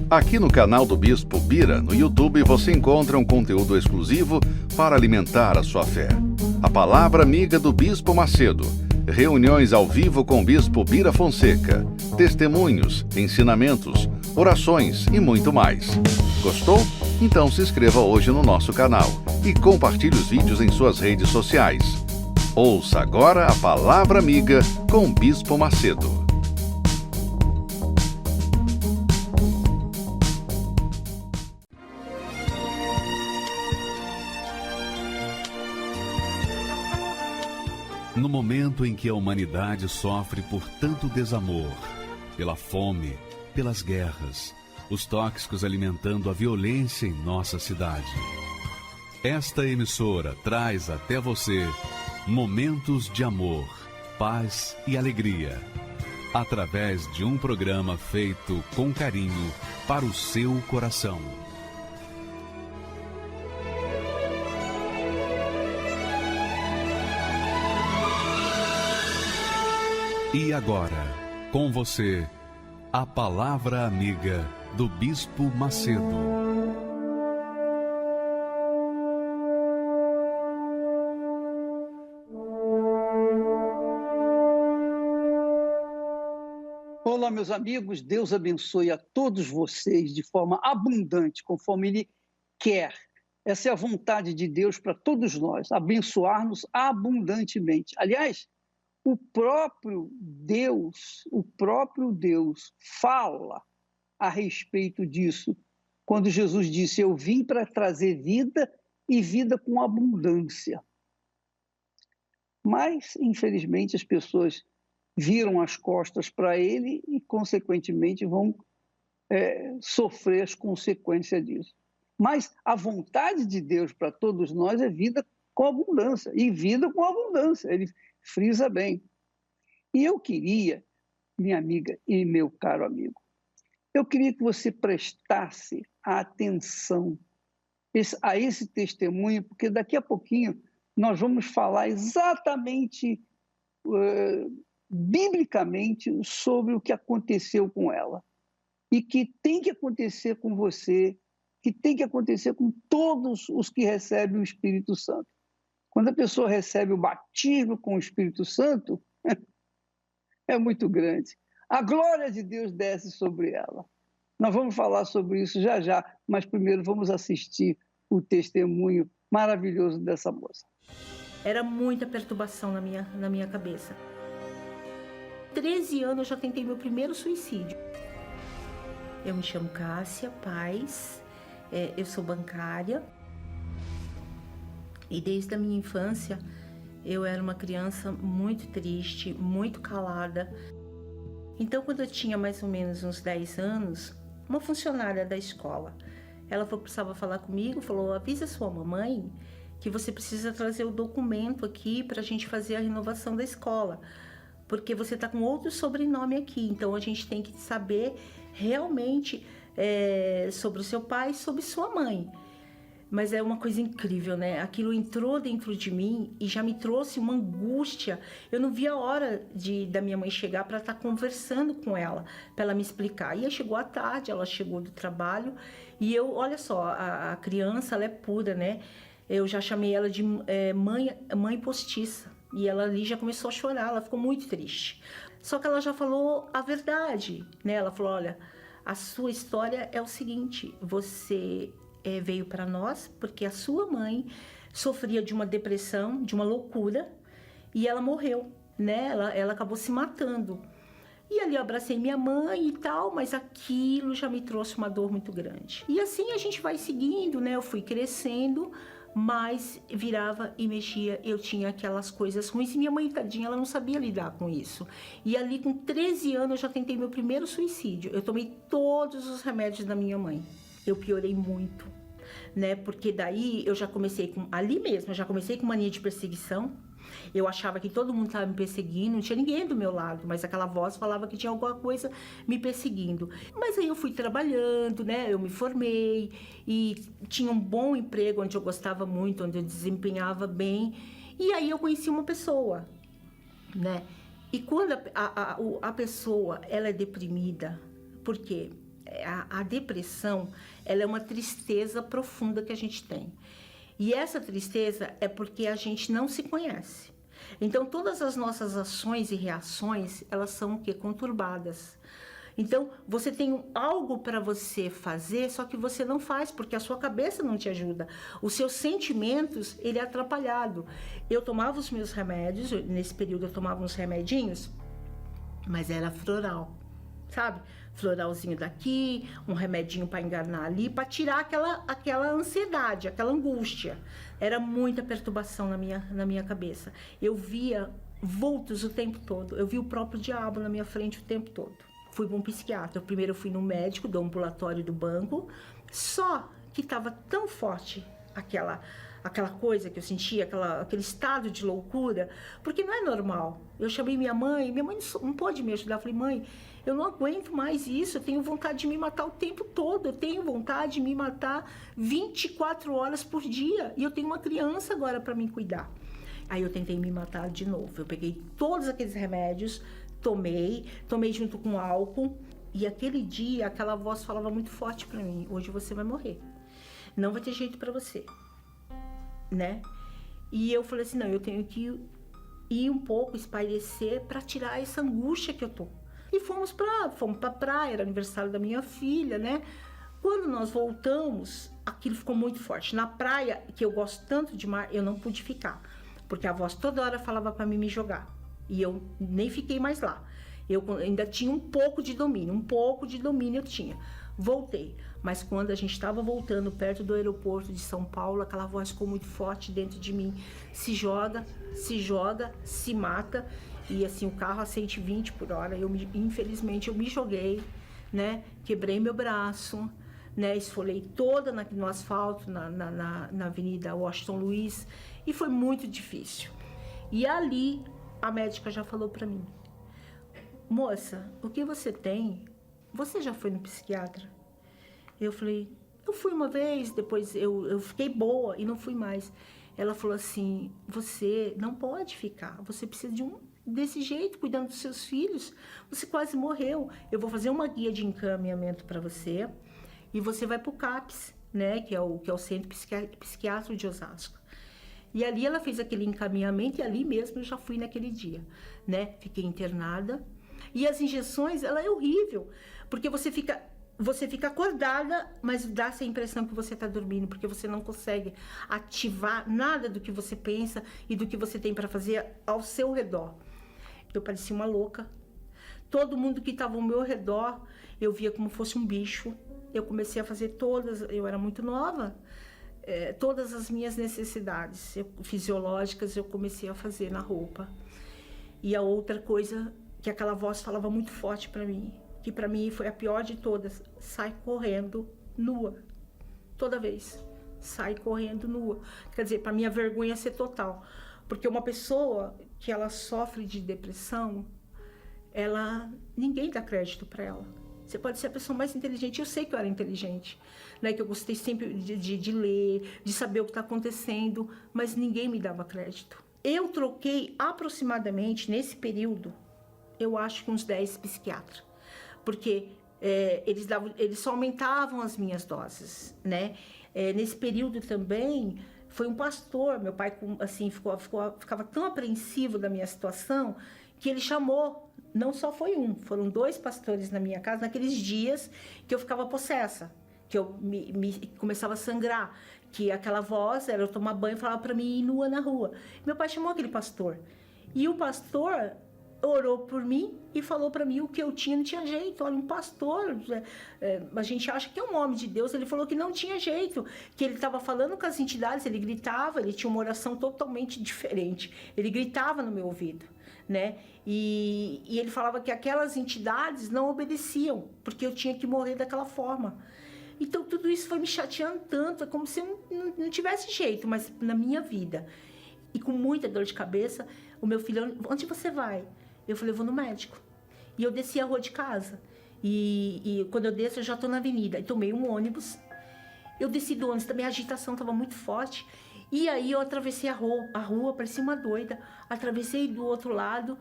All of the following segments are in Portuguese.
Aqui no canal do Bispo Bira, no YouTube, você encontra um conteúdo exclusivo para alimentar a sua fé. A Palavra Amiga do Bispo Macedo. Reuniões ao vivo com o Bispo Bira Fonseca. Testemunhos, ensinamentos, orações e muito mais. Gostou? Então se inscreva hoje no nosso canal e compartilhe os vídeos em suas redes sociais. Ouça agora a Palavra Amiga com o Bispo Macedo. No momento em que a humanidade sofre por tanto desamor, pela fome, pelas guerras, os tóxicos alimentando a violência em nossa cidade, esta emissora traz até você momentos de amor, paz e alegria, através de um programa feito com carinho para o seu coração. E agora, com você, a Palavra Amiga do Bispo Macedo. Olá, meus amigos, Deus abençoe a todos vocês de forma abundante, conforme Ele quer. Essa é a vontade de Deus para todos nós, abençoar-nos abundantemente. Aliás, o próprio Deus fala a respeito disso, quando Jesus disse: eu vim para trazer vida e vida com abundância. Mas, infelizmente, as pessoas viram as costas para ele e, consequentemente, vão sofrer as consequências disso. Mas a vontade de Deus para todos nós é vida com abundância, e vida com abundância. Ele frisa bem. E eu queria, minha amiga e meu caro amigo, eu queria que você prestasse atenção a esse testemunho, porque daqui a pouquinho nós vamos falar exatamente, biblicamente, sobre o que aconteceu com ela. E que tem que acontecer com você, que tem que acontecer com todos os que recebem o Espírito Santo. Quando a pessoa recebe o batismo com o Espírito Santo, é muito grande. A glória de Deus desce sobre ela. Nós vamos falar sobre isso já já, mas primeiro vamos assistir o testemunho maravilhoso dessa moça. Era muita perturbação na minha cabeça. 13 anos eu já tentei meu primeiro suicídio. Eu me chamo Cássia Paz, eu sou bancária. E desde a minha infância, eu era uma criança muito triste, muito calada. Então, quando eu tinha mais ou menos uns 10 anos, uma funcionária da escola, ela precisava falar comigo, falou: avisa sua mamãe que você precisa trazer o documento aqui para a gente fazer a renovação da escola, porque você está com outro sobrenome aqui, então a gente tem que saber realmente sobre o seu pai e sobre sua mãe. Mas é uma coisa incrível, né? Aquilo entrou dentro de mim e já me trouxe uma angústia. Eu não via a hora da minha mãe chegar para estar conversando com ela, para ela me explicar. E aí chegou à tarde, ela chegou do trabalho e eu, olha só, a criança, ela é pura, né? Eu já chamei ela de mãe postiça. E ela ali já começou a chorar, ela ficou muito triste. Só que ela já falou a verdade, né? Ela falou: olha, a sua história é o seguinte, você veio para nós porque a sua mãe sofria de uma depressão, de uma loucura, e ela morreu, né? Ela acabou se matando. E ali eu abracei minha mãe e tal, mas aquilo já me trouxe uma dor muito grande. E assim a gente vai seguindo, né? Eu fui crescendo, mas virava e mexia, eu tinha aquelas coisas ruins, e minha mãe, tadinha, ela não sabia lidar com isso. E ali com 13 anos eu já tentei meu primeiro suicídio. Eu tomei todos os remédios da minha mãe. Eu piorei muito, né? Porque daí eu já comecei ali mesmo, eu já comecei com mania de perseguição. Eu achava que todo mundo estava me perseguindo, não tinha ninguém do meu lado, mas aquela voz falava que tinha alguma coisa me perseguindo. Mas aí eu fui trabalhando, né? Eu me formei e tinha um bom emprego onde eu gostava muito, onde eu desempenhava bem. E aí eu conheci uma pessoa, né? E quando a pessoa ela é deprimida, por quê? A depressão, ela é uma tristeza profunda que a gente tem. E essa tristeza é porque a gente não se conhece. Então, todas as nossas ações e reações, elas são o quê? Conturbadas. Então, você tem algo para você fazer, só que você não faz, porque a sua cabeça não te ajuda. Os seus sentimentos, ele é atrapalhado. Eu tomava os meus remédios, nesse período eu tomava uns remedinhos, mas era floral, sabe? Floralzinho daqui, um remedinho para enganar ali, para tirar aquela ansiedade, aquela angústia. Era muita perturbação na minha cabeça. Eu via vultos o tempo todo, eu via o próprio diabo na minha frente o tempo todo. Fui para um psiquiatra. Primeiro eu fui no médico do ambulatório do banco, só que estava tão forte aquela coisa que eu sentia, aquele estado de loucura, porque não é normal. Eu chamei minha mãe não pôde me ajudar. Eu falei, mãe, eu não aguento mais isso, eu tenho vontade de me matar o tempo todo, eu tenho vontade de me matar 24 horas por dia, e eu tenho uma criança agora para me cuidar. Aí eu tentei me matar de novo. Eu peguei todos aqueles remédios, tomei junto com álcool, e aquele dia aquela voz falava muito forte para mim: hoje você vai morrer, não vai ter jeito para você, né? E eu falei assim, não, eu tenho que ir um pouco, espairecer para tirar essa angústia que eu tô. E fomos pra praia, era aniversário da minha filha, né? Quando nós voltamos, aquilo ficou muito forte. Na praia, que eu gosto tanto de mar, eu não pude ficar, porque a voz toda hora falava para mim me jogar. E eu nem fiquei mais lá. Eu ainda tinha um pouco de domínio eu tinha. Voltei, mas quando a gente estava voltando perto do aeroporto de São Paulo, aquela voz ficou muito forte dentro de mim. Se joga, se mata. E assim, o carro a 120 por hora, infelizmente eu me joguei, né? Quebrei meu braço, né? Esfolei toda no asfalto, na Avenida Washington Luiz, e foi muito difícil. E ali, a médica já falou para mim: moça, o que você tem? Você já foi no psiquiatra? Eu falei, eu fui uma vez, depois eu fiquei boa e não fui mais. Ela falou assim, você não pode ficar, você precisa desse jeito, cuidando dos seus filhos, você quase morreu. Eu vou fazer uma guia de encaminhamento para você e você vai para o CAPS, né, que é o Centro Psiquiátrico de Osasco. E ali ela fez aquele encaminhamento e ali mesmo eu já fui naquele dia, né, fiquei internada. E as injeções, ela é horrível, porque você fica acordada, mas dá essa impressão que você está dormindo, porque você não consegue ativar nada do que você pensa e do que você tem para fazer ao seu redor. Eu parecia uma louca. Todo mundo que estava ao meu redor, eu via como fosse um bicho. Eu comecei a fazer eu era muito nova, todas as minhas necessidades fisiológicas eu comecei a fazer na roupa. E a outra coisa que aquela voz falava muito forte para mim, que para mim foi a pior de todas: sai correndo nua. Toda vez, sai correndo nua. Quer dizer, para mim a vergonha ser total. Porque uma pessoa que ela sofre de depressão, ninguém dá crédito para ela. Você pode ser a pessoa mais inteligente, eu sei que eu era inteligente, né? Que eu gostei sempre de ler, de saber o que está acontecendo, mas ninguém me dava crédito. Eu troquei aproximadamente, nesse período, eu acho que uns 10 psiquiatras, porque eles só aumentavam as minhas doses, né? Nesse período também foi um pastor, meu pai assim, ficava tão apreensivo da minha situação que ele chamou, não só foi foram 2 pastores na minha casa naqueles dias que eu ficava possessa, que eu começava a sangrar, que aquela voz era eu tomar banho e falava para mim ir nua na rua. Meu pai chamou aquele pastor, e o pastor orou por mim e falou para mim o que eu tinha, não tinha jeito. Olha, um pastor, a gente acha que é um homem de Deus, ele falou que não tinha jeito, que ele estava falando com as entidades, ele gritava, ele tinha uma oração totalmente diferente, ele gritava no meu ouvido, né? E ele falava que aquelas entidades não obedeciam, porque eu tinha que morrer daquela forma. Então tudo isso foi me chateando tanto, é como se eu não tivesse jeito, mas na minha vida. E com muita dor de cabeça, o meu filho: onde você vai? Eu falei: eu vou no médico. E eu desci a rua de casa. E quando eu desço, eu já estou na avenida. E tomei um ônibus. Eu desci do ônibus, também a agitação estava muito forte. E aí eu atravessei a rua, parecia uma doida. Atravessei do outro lado.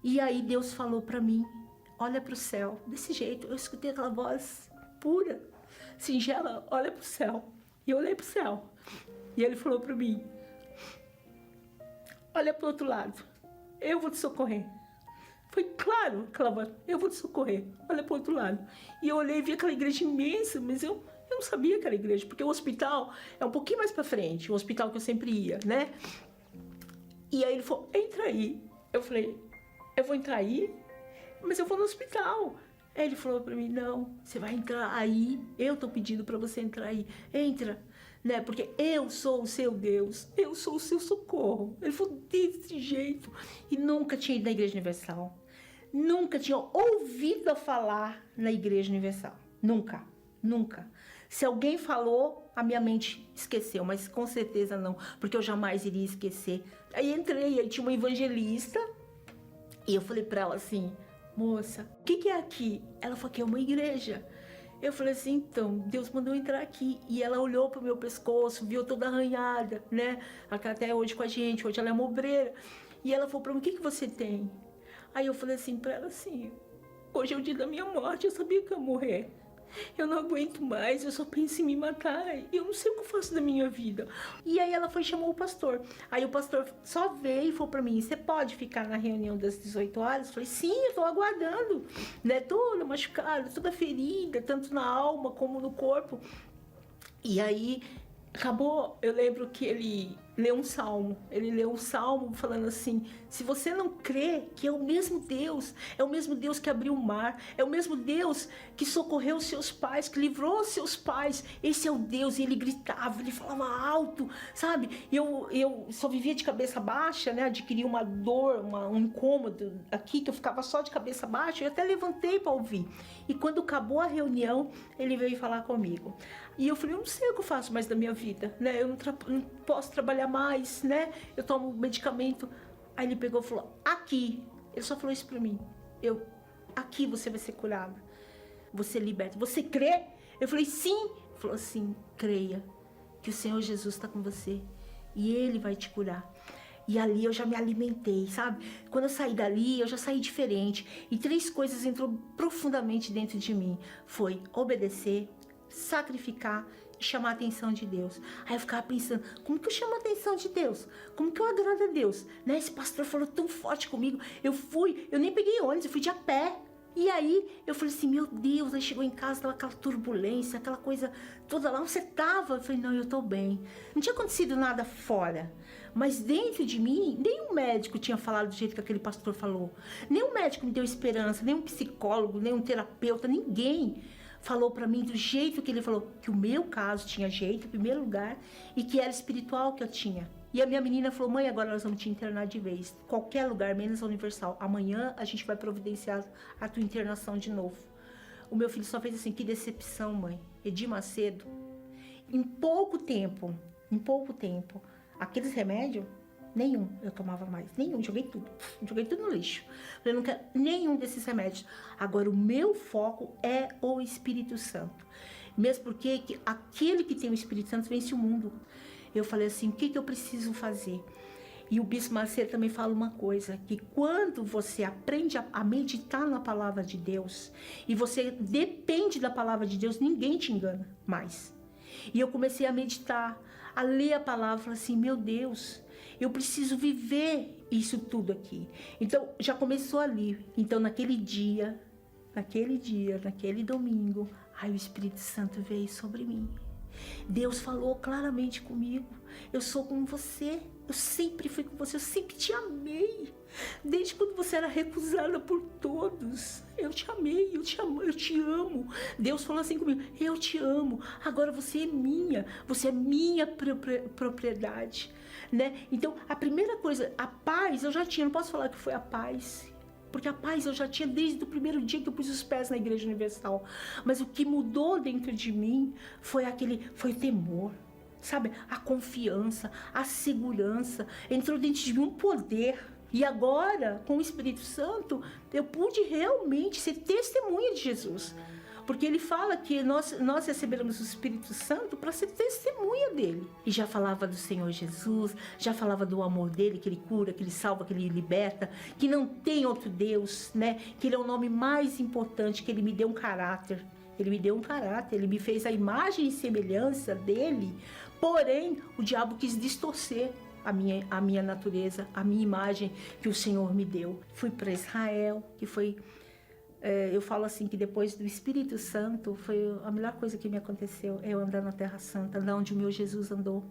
E aí Deus falou para mim: olha para o céu. Desse jeito, eu escutei aquela voz pura, singela, olha pro céu. E eu olhei pro céu. E ele falou para mim, olha pro outro lado, eu vou te socorrer. Foi claro, clamando, eu vou te socorrer, olha pro outro lado. E eu olhei e vi aquela igreja imensa, mas eu não sabia que era igreja, porque o hospital é um pouquinho mais pra frente, o hospital que eu sempre ia, né? E aí ele falou, entra aí. Eu falei, eu vou entrar aí? Mas eu vou no hospital. Aí ele falou pra mim, não, você vai entrar aí, eu tô pedindo pra você entrar aí, entra, né, porque eu sou o seu Deus, eu sou o seu socorro. Ele falou desse jeito, e nunca tinha ido na Igreja Universal, nunca tinha ouvido falar na Igreja Universal, nunca, nunca. Se alguém falou, a minha mente esqueceu, mas com certeza não, porque eu jamais iria esquecer. Aí entrei, aí tinha uma evangelista, e eu falei pra ela assim, moça, o que é aqui? Ela falou que é uma igreja. Eu falei assim, então, Deus mandou eu entrar aqui. E ela olhou pro meu pescoço, viu toda arranhada, né? Até hoje com a gente, hoje ela é uma obreira. E ela falou pra mim, o que você tem? Aí eu falei assim pra ela assim, hoje é o dia da minha morte, eu sabia que eu ia morrer. Eu não aguento mais, eu só penso em me matar, eu não sei o que eu faço da minha vida. E aí ela foi e chamou o pastor. Aí o pastor só veio e falou pra mim, você pode ficar na reunião das 18 horas? Eu falei, sim, eu tô aguardando, né, toda machucada, toda ferida, tanto na alma como no corpo. E aí acabou, eu lembro que ele leu um salmo falando assim, se você não crê que é o mesmo Deus que abriu o mar, é o mesmo Deus que socorreu os seus pais, que livrou os seus pais, esse é o Deus. E ele gritava, ele falava alto, sabe? E eu só vivia de cabeça baixa, né? Adquiri uma dor, um incômodo aqui, que eu ficava só de cabeça baixa, eu até levantei para ouvir. E quando acabou a reunião, ele veio falar comigo. E eu falei, eu não sei o que eu faço mais da minha vida, né? Eu não posso trabalhar mais, né? Eu tomo medicamento. Aí ele pegou e falou, aqui. Ele só falou isso pra mim. Aqui você vai ser curada. Você liberta. Você crê? Eu falei, sim. Ele falou assim, creia que o Senhor Jesus está com você e Ele vai te curar. E ali eu já me alimentei, sabe? Quando eu saí dali, eu já saí diferente. E 3 coisas entrou profundamente dentro de mim. Foi obedecer, sacrificar e chamar a atenção de Deus. Aí eu ficava pensando, como que eu chamo a atenção de Deus? Como que eu agrado a Deus? Né? Esse pastor falou tão forte comigo. Eu nem peguei ônibus, eu fui de a pé. E aí eu falei assim, meu Deus, aí chegou em casa, aquela turbulência, aquela coisa toda lá, onde você tava? Eu falei, não, eu tô bem. Não tinha acontecido nada fora, mas dentro de mim, nenhum médico tinha falado do jeito que aquele pastor falou. Nenhum médico me deu esperança, nenhum psicólogo, nenhum terapeuta, ninguém falou pra mim do jeito que ele falou, que o meu caso tinha jeito, em primeiro lugar, e que era espiritual que eu tinha. E a minha menina falou, mãe, agora nós vamos te internar de vez. Qualquer lugar, menos a Universal. Amanhã a gente vai providenciar a tua internação de novo. O meu filho só fez assim, que decepção, mãe. Edir Macedo, em pouco tempo, aqueles remédios, nenhum eu tomava mais. Nenhum, joguei tudo no lixo. Eu não quero nenhum desses remédios. Agora, o meu foco é o Espírito Santo. Mesmo porque aquele que tem o Espírito Santo vence o mundo. Eu falei assim, o que eu preciso fazer? E o Bispo Macedo também fala uma coisa, que quando você aprende a meditar na palavra de Deus, e você depende da palavra de Deus, ninguém te engana mais. E eu comecei a meditar, a ler a palavra, falei assim, meu Deus, eu preciso viver isso tudo aqui. Então, já começou ali. Então, naquele domingo, aí o Espírito Santo veio sobre mim. Deus falou claramente comigo, eu sou como você, eu sempre fui com você, eu sempre te amei, desde quando você era recusada por todos, eu te amei, eu te amo. Deus falou assim comigo, eu te amo, agora você é minha propriedade, né? Então a primeira coisa, a paz eu já tinha, não posso falar que foi a paz, porque a paz eu já tinha desde o primeiro dia que eu pus os pés na Igreja Universal. Mas o que mudou dentro de mim foi o temor, sabe? A confiança, a segurança. Entrou dentro de mim um poder. E agora, com o Espírito Santo, eu pude realmente ser testemunha de Jesus. Porque ele fala que nós receberemos o Espírito Santo para ser testemunha dele. E já falava do Senhor Jesus, já falava do amor dele, que ele cura, que ele salva, que ele liberta, que não tem outro Deus, né? Que ele é o nome mais importante, que ele me deu um caráter. Ele me deu um caráter, ele me fez a imagem e semelhança dele, porém o diabo quis distorcer a minha natureza, a minha imagem que o Senhor me deu. Fui para Israel, que foi... eu falo assim, que depois do Espírito Santo, foi a melhor coisa que me aconteceu, é eu andar na Terra Santa, andar onde o meu Jesus andou.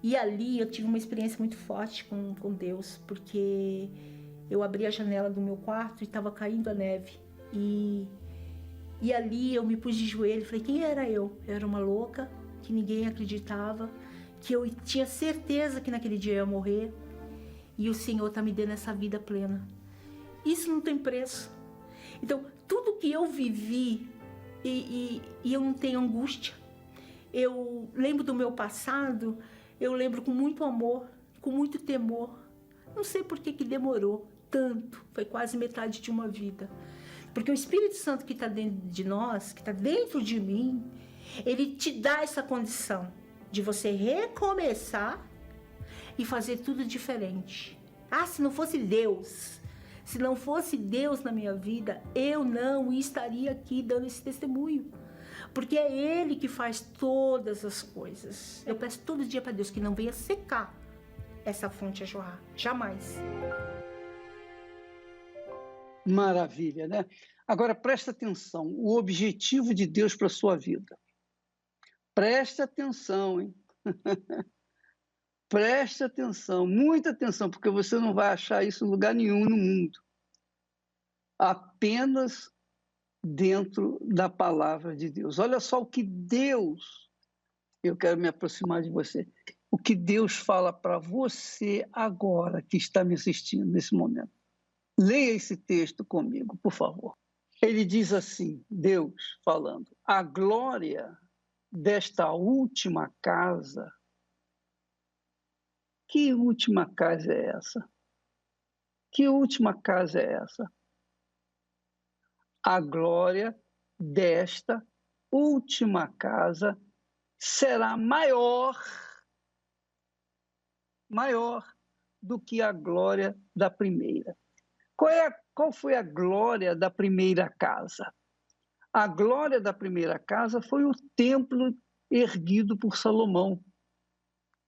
E ali eu tive uma experiência muito forte com Deus, porque eu abri a janela do meu quarto e estava caindo a neve. E ali eu me pus de joelho e falei, quem era eu? Eu era uma louca, que ninguém acreditava, que eu tinha certeza que naquele dia eu ia morrer. E o Senhor está me dando essa vida plena. Isso não tem preço. Então, tudo que eu vivi, e eu não tenho angústia. Eu lembro do meu passado, eu lembro com muito amor, com muito temor. Não sei por que demorou tanto, foi quase metade de uma vida. Porque o Espírito Santo que está dentro de nós, que está dentro de mim, ele te dá essa condição de você recomeçar e fazer tudo diferente. Se não fosse Deus, se não fosse Deus na minha vida, eu não estaria aqui dando esse testemunho. Porque é Ele que faz todas as coisas. Eu peço todo dia para Deus que não venha secar essa fonte a jorrar. Jamais. Maravilha, né? Agora, presta atenção, o objetivo de Deus para a sua vida. Presta atenção, hein? Preste atenção, muita atenção, porque você não vai achar isso em lugar nenhum no mundo. Apenas dentro da palavra de Deus. Olha só o que Deus, eu quero me aproximar de você, o que Deus fala para você agora que está me assistindo nesse momento. Leia esse texto comigo, por favor. Ele diz assim, Deus falando, a glória desta última casa. Que última casa é essa? Que última casa é essa? A glória desta última casa será maior do que a glória da primeira. Qual foi a glória da primeira casa? A glória da primeira casa foi o templo erguido por Salomão,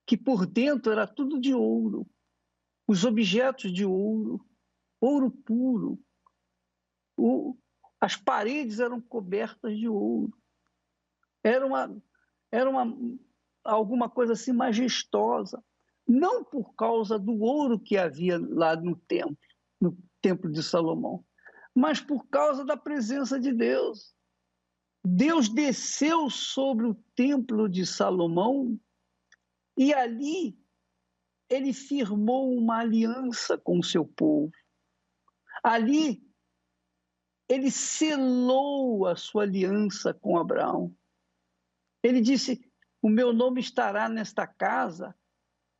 que por dentro era tudo de ouro, os objetos de ouro, ouro puro, as paredes eram cobertas de ouro, era alguma coisa assim majestosa, não por causa do ouro que havia lá no templo de Salomão, mas por causa da presença de Deus. Deus desceu sobre o templo de Salomão e ali ele firmou uma aliança com o seu povo. Ali ele selou a sua aliança com Abraão. Ele disse, o meu nome estará nesta casa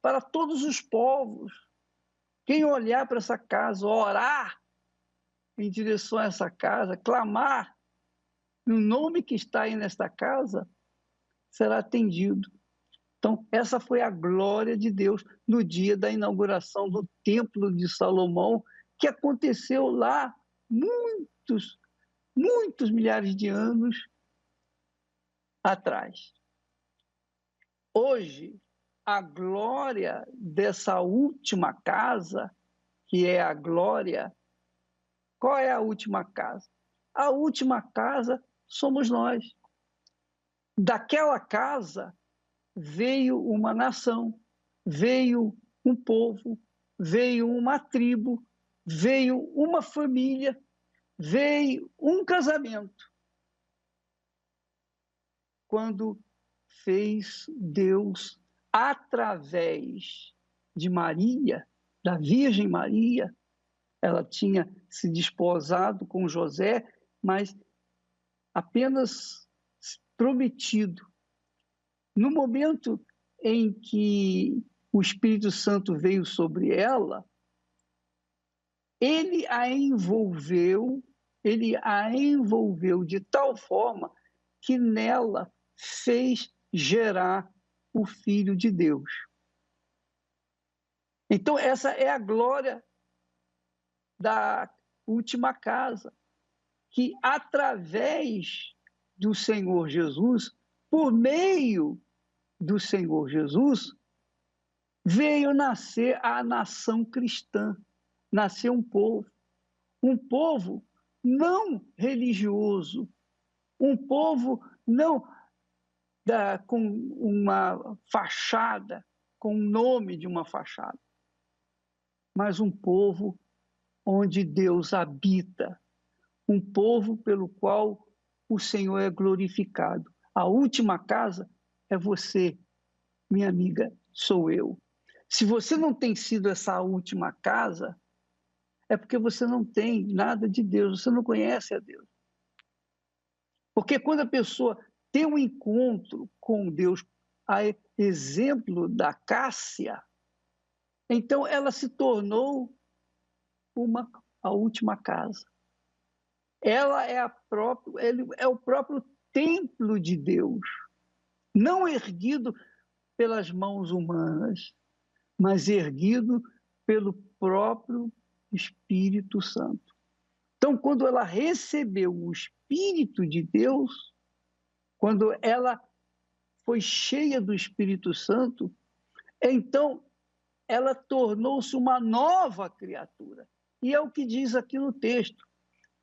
para todos os povos. Quem olhar para essa casa, orar em direção a essa casa, clamar no nome que está aí nesta casa, será atendido. Então, essa foi a glória de Deus no dia da inauguração do Templo de Salomão, que aconteceu lá muitos milhares de anos atrás. Hoje, a glória dessa última casa, que é a glória, qual é a última casa? A última casa somos nós. Daquela casa veio uma nação, veio um povo, veio uma tribo, veio uma família, veio um casamento. Quando fez Deus, através de Maria, da Virgem Maria, ela tinha se desposado com José, mas apenas prometido. No momento em que o Espírito Santo veio sobre ela, ele a envolveu ele a envolveu de tal forma que nela fez gerar o Filho de Deus. Então, essa é a glória da última casa, que através do Senhor Jesus, por meio do Senhor Jesus, veio nascer a nação cristã, nasceu um povo não religioso, um povo não com uma fachada, com o nome de uma fachada, mas um povo onde Deus habita, um povo pelo qual o Senhor é glorificado. A última casa é você, minha amiga, sou eu. Se você não tem sido essa última casa, é porque você não tem nada de Deus, você não conhece a Deus. Porque quando a pessoa tem um encontro com Deus, a exemplo da Cássia, então ela se tornou a última casa. Ela ele é o próprio templo de Deus, não erguido pelas mãos humanas, mas erguido pelo próprio Espírito Santo. Então, quando ela recebeu o Espírito de Deus, quando ela foi cheia do Espírito Santo, então ela tornou-se uma nova criatura. E é o que diz aqui no texto.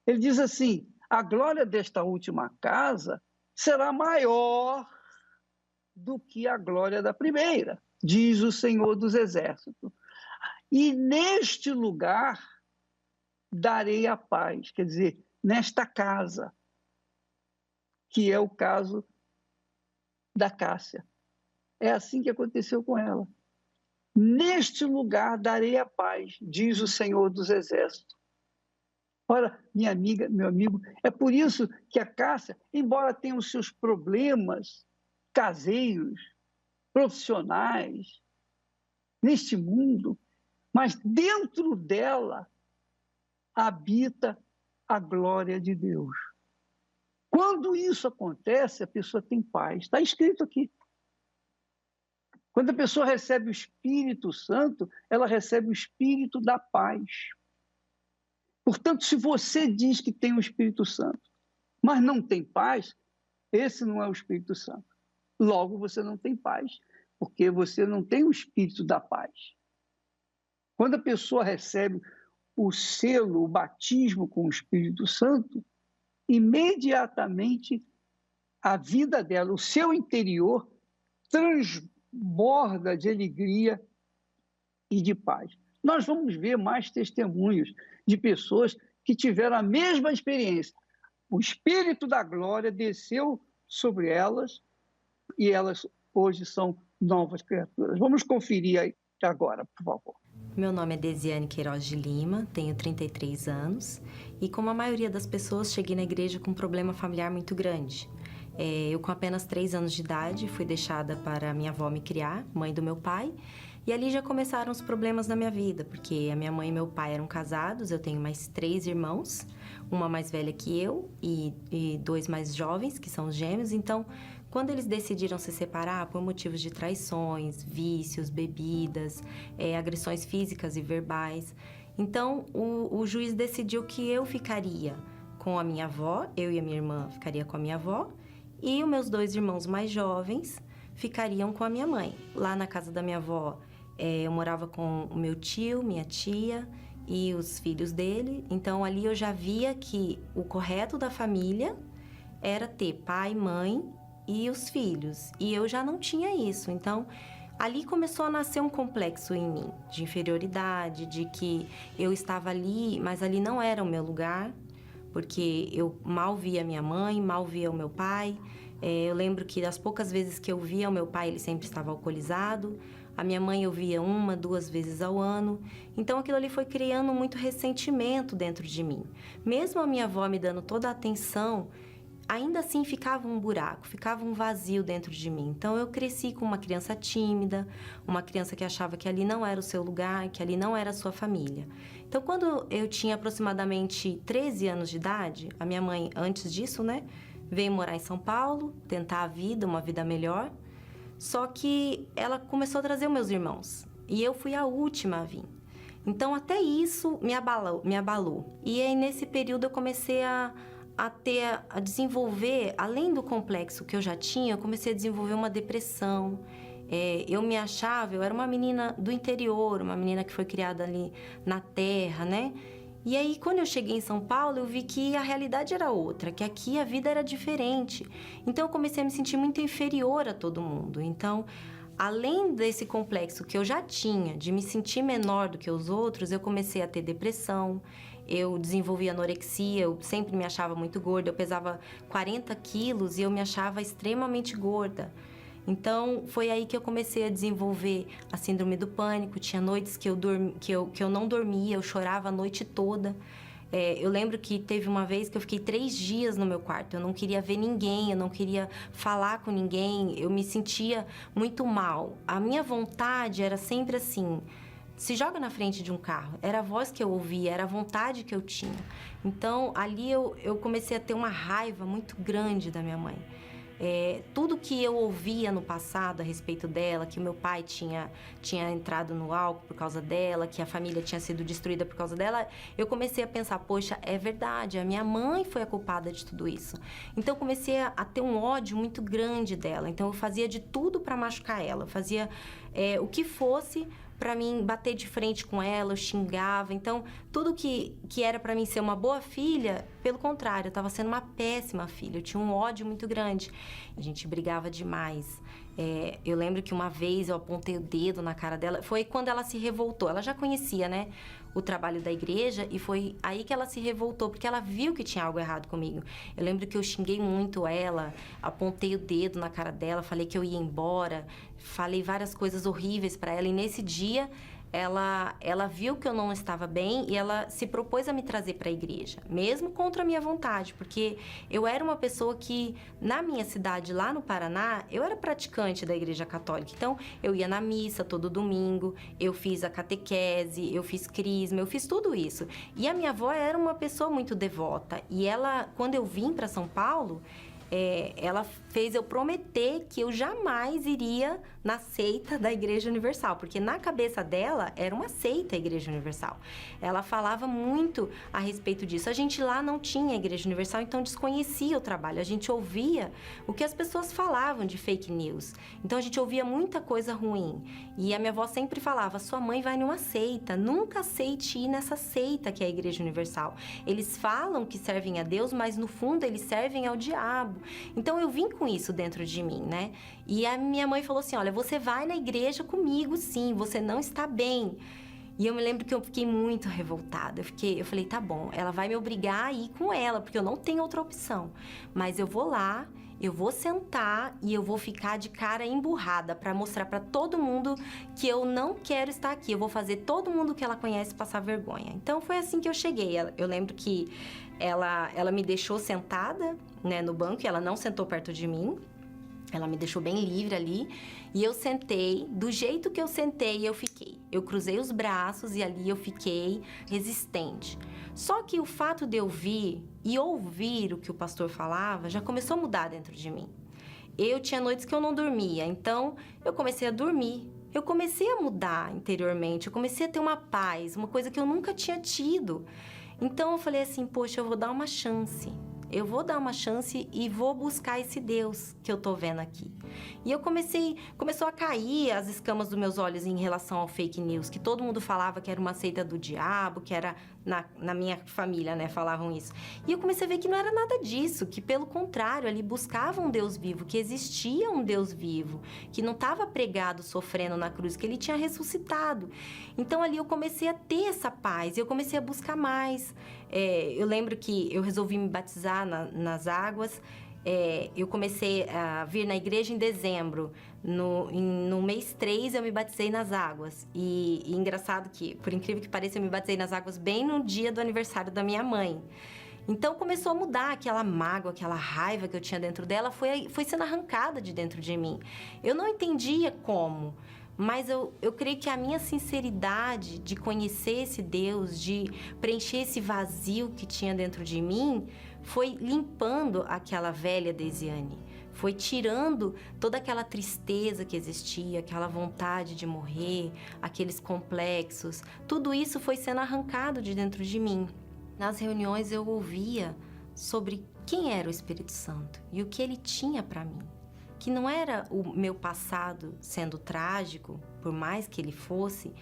Ele diz assim: a glória desta última casa será maior do que a glória da primeira, diz o Senhor dos Exércitos. E neste lugar darei a paz, quer dizer, nesta casa, que é o caso da Cássia. É assim que aconteceu com ela. Neste lugar darei a paz, diz o Senhor dos Exércitos. Ora, minha amiga, meu amigo, é por isso que a Cássia, embora tenha os seus problemas caseiros, profissionais, neste mundo, mas dentro dela habita a glória de Deus. Quando isso acontece, a pessoa tem paz. Está escrito aqui. Quando a pessoa recebe o Espírito Santo, ela recebe o Espírito da paz. Portanto, se você diz que tem o Espírito Santo, mas não tem paz, esse não é o Espírito Santo. Logo, você não tem paz, porque você não tem o Espírito da paz. Quando a pessoa recebe o selo, o batismo com o Espírito Santo, imediatamente a vida dela, o seu interior, transborda de alegria e de paz. Nós vamos ver mais testemunhos de pessoas que tiveram a mesma experiência. O Espírito da glória desceu sobre elas e elas hoje são novas criaturas. Vamos conferir aí agora, por favor. Meu nome é Desiane Queiroz de Lima, tenho 33 anos e, como a maioria das pessoas, cheguei na igreja com um problema familiar muito grande. Eu, com apenas 3 anos de idade, fui deixada para minha avó me criar, mãe do meu pai, e ali já começaram os problemas na minha vida, porque a minha mãe e meu pai eram casados, eu tenho mais 3 irmãos, uma mais velha que eu e 2 mais jovens, que são os gêmeos. Então, quando eles decidiram se separar por motivos de traições, vícios, bebidas, agressões físicas e verbais, então o juiz decidiu que eu ficaria com a minha avó, eu e a minha irmã ficaria com a minha avó, e os meus 2 irmãos mais jovens ficariam com a minha mãe. Lá na casa da minha avó, eu morava com o meu tio, minha tia e os filhos dele. Então, ali eu já via que o correto da família era ter pai, mãe e os filhos. E eu já não tinha isso. Então, ali começou a nascer um complexo em mim, de inferioridade, de que eu estava ali, mas ali não era o meu lugar, porque eu mal via minha mãe, mal via o meu pai. Eu lembro que das poucas vezes que eu via o meu pai, ele sempre estava alcoolizado. A minha mãe eu via 1, 2 vezes ao ano. Então, aquilo ali foi criando muito ressentimento dentro de mim. Mesmo a minha avó me dando toda a atenção, ainda assim ficava um buraco, ficava um vazio dentro de mim. Então eu cresci com uma criança tímida, uma criança que achava que ali não era o seu lugar, que ali não era a sua família. Então quando eu tinha aproximadamente 13 anos de idade, a minha mãe, antes disso, né, veio morar em São Paulo, tentar a vida, uma vida melhor. Só que ela começou a trazer os meus irmãos e eu fui a última a vir. Então até isso me abalou. E aí nesse período eu comecei a desenvolver, além do complexo que eu já tinha, eu comecei a desenvolver uma depressão. Eu me achava, eu era uma menina do interior, uma menina que foi criada ali na terra, né? E aí, quando eu cheguei em São Paulo, eu vi que a realidade era outra, que aqui a vida era diferente. Então, eu comecei a me sentir muito inferior a todo mundo. Então, além desse complexo que eu já tinha, de me sentir menor do que os outros, eu comecei a ter depressão, eu desenvolvi anorexia, eu sempre me achava muito gorda, eu pesava 40 quilos e eu me achava extremamente gorda. Então, foi aí que eu comecei a desenvolver a síndrome do pânico. Tinha noites que eu não dormia, eu chorava a noite toda. Eu lembro que teve uma vez que eu fiquei 3 dias no meu quarto. Eu não queria ver ninguém, eu não queria falar com ninguém. Eu me sentia muito mal. A minha vontade era sempre assim: se joga na frente de um carro. Era a voz que eu ouvia, era a vontade que eu tinha. Então, ali eu comecei a ter uma raiva muito grande da minha mãe. Tudo que eu ouvia no passado a respeito dela, que o meu pai tinha entrado no álcool por causa dela, que a família tinha sido destruída por causa dela, eu comecei a pensar, poxa, é verdade, a minha mãe foi a culpada de tudo isso. Então eu comecei a ter um ódio muito grande dela. Então eu fazia de tudo para machucar ela, eu fazia o que fosse para mim bater de frente com ela, eu xingava. Então, tudo que era para mim ser uma boa filha, pelo contrário, eu estava sendo uma péssima filha. Eu tinha um ódio muito grande. A gente brigava demais. Eu lembro que uma vez eu apontei o dedo na cara dela. Foi quando ela se revoltou. Ela já conhecia, né, o trabalho da igreja, e foi aí que ela se revoltou, porque ela viu que tinha algo errado comigo. Eu lembro que eu xinguei muito ela, apontei o dedo na cara dela, falei que eu ia embora, falei várias coisas horríveis para ela, e nesse dia ela viu que eu não estava bem e ela se propôs a me trazer para a igreja, mesmo contra a minha vontade, porque eu era uma pessoa que, na minha cidade, lá no Paraná, eu era praticante da igreja católica. Então, eu ia na missa todo domingo, eu fiz a catequese, eu fiz crisma, eu fiz tudo isso. E a minha avó era uma pessoa muito devota. E ela, quando eu vim para São Paulo, ela fez eu prometer que eu jamais iria na seita da Igreja Universal, porque na cabeça dela era uma seita a Igreja Universal. Ela falava muito a respeito disso. A gente lá não tinha Igreja Universal, então desconhecia o trabalho. A gente ouvia o que as pessoas falavam de fake news. Então a gente ouvia muita coisa ruim. E a minha avó sempre falava: sua mãe vai numa seita, nunca aceite ir nessa seita que é a Igreja Universal. Eles falam que servem a Deus, mas no fundo eles servem ao diabo. Então eu vim com isso dentro de mim, né? E a minha mãe falou assim: olha, você vai na igreja comigo, sim, você não está bem. E eu me lembro que eu fiquei muito revoltada. Eu falei, tá bom, ela vai me obrigar a ir com ela, porque eu não tenho outra opção. Mas eu vou lá, eu vou sentar e eu vou ficar de cara emburrada para mostrar para todo mundo que eu não quero estar aqui. Eu vou fazer todo mundo que ela conhece passar vergonha. Então foi assim que eu cheguei. Eu lembro que ela me deixou sentada, né, no banco, e ela não sentou perto de mim. Ela me deixou bem livre ali e eu sentei, do jeito que eu sentei, eu fiquei. Eu cruzei os braços e ali eu fiquei resistente. Só que o fato de eu vir e ouvir o que o pastor falava já começou a mudar dentro de mim. Eu tinha noites que eu não dormia, então eu comecei a dormir. Eu comecei a mudar interiormente, eu comecei a ter uma paz, uma coisa que eu nunca tinha tido. Então eu falei assim, poxa, eu vou dar uma chance. Eu vou dar uma chance e vou buscar esse Deus que eu tô vendo aqui. E eu começou a cair as escamas dos meus olhos em relação ao fake news, que todo mundo falava que era uma seita do diabo, que era, na minha família, né, falavam isso. E eu comecei a ver que não era nada disso, que pelo contrário, ali buscavam um Deus vivo, que existia um Deus vivo, que não estava pregado, sofrendo na cruz, que ele tinha ressuscitado. Então ali eu comecei a ter essa paz, eu comecei a buscar mais. Eu lembro que eu resolvi me batizar nas águas. Eu comecei a vir na igreja em dezembro. No mês 3 eu me batizei nas águas. E engraçado que, por incrível que pareça, eu me batizei nas águas bem no dia do aniversário da minha mãe. Então começou a mudar aquela mágoa, aquela raiva que eu tinha dentro dela, foi sendo arrancada de dentro de mim. Eu não entendia como, mas eu creio que a minha sinceridade de conhecer esse Deus, de preencher esse vazio que tinha dentro de mim, foi limpando aquela velha Desiane. Foi tirando toda aquela tristeza que existia, aquela vontade de morrer, aqueles complexos. Tudo isso foi sendo arrancado de dentro de mim. Nas reuniões eu ouvia sobre quem era o Espírito Santo e o que ele tinha para mim. Que não era o meu passado sendo trágico, por mais que ele fosse,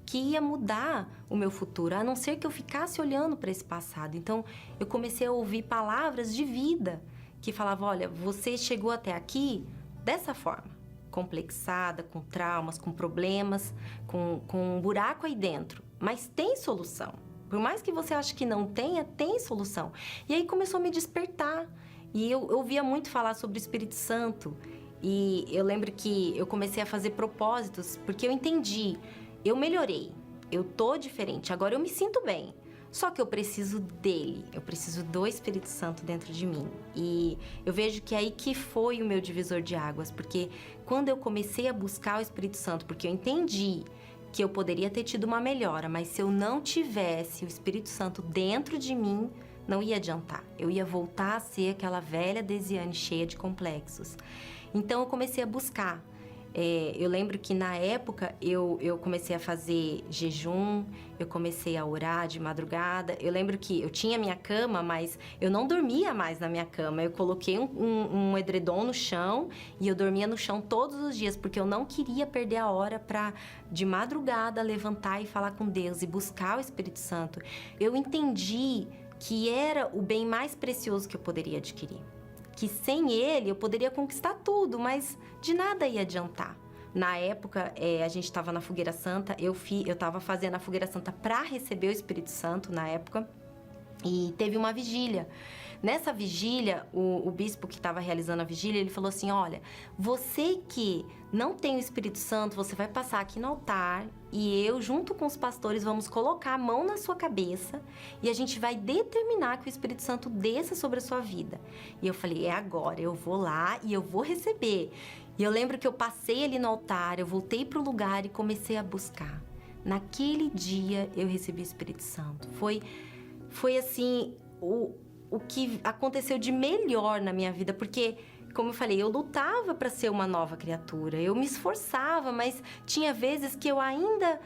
que ia mudar o meu futuro, a não ser que eu ficasse olhando para esse passado. Então eu comecei a ouvir palavras de vida que falavam, olha, você chegou até aqui dessa forma, complexada, com traumas, com problemas, com um buraco aí dentro, mas tem solução. Por mais que você ache que não tenha, tem solução. E aí começou a me despertar. E eu ouvia muito falar sobre o Espírito Santo. E eu lembro que eu comecei a fazer propósitos, porque eu entendi, eu melhorei, eu tô diferente, agora eu me sinto bem. Só que eu preciso dele, eu preciso do Espírito Santo dentro de mim. E eu vejo que é aí que foi o meu divisor de águas, porque quando eu comecei a buscar o Espírito Santo, porque eu entendi que eu poderia ter tido uma melhora, mas se eu não tivesse o Espírito Santo dentro de mim, não ia adiantar. Eu ia voltar a ser aquela velha Desiane cheia de complexos. Então eu comecei a buscar. Eu lembro que na época eu comecei a fazer jejum, eu comecei a orar de madrugada. Eu lembro que eu tinha minha cama, mas eu não dormia mais na minha cama. Eu coloquei um edredom no chão e eu dormia no chão todos os dias, porque eu não queria perder a hora para, de madrugada, levantar e falar com Deus e buscar o Espírito Santo. Eu entendi que era o bem mais precioso que eu poderia adquirir. Que sem ele eu poderia conquistar tudo, mas de nada ia adiantar. Na época, a gente estava na Fogueira Santa, eu estava fazendo a Fogueira Santa para receber o Espírito Santo na época, e teve uma vigília. Nessa vigília, o bispo que estava realizando a vigília, ele falou assim, olha, você que não tem o Espírito Santo, você vai passar aqui no altar e eu, junto com os pastores, vamos colocar a mão na sua cabeça e a gente vai determinar que o Espírito Santo desça sobre a sua vida. E eu falei, é agora, eu vou lá e eu vou receber. E eu lembro que eu passei ali no altar, eu voltei para o lugar e comecei a buscar. Naquele dia, eu recebi o Espírito Santo. Foi assim, o que aconteceu de melhor na minha vida, porque, como eu falei, eu lutava para ser uma nova criatura, eu me esforçava, mas tinha vezes que eu ainda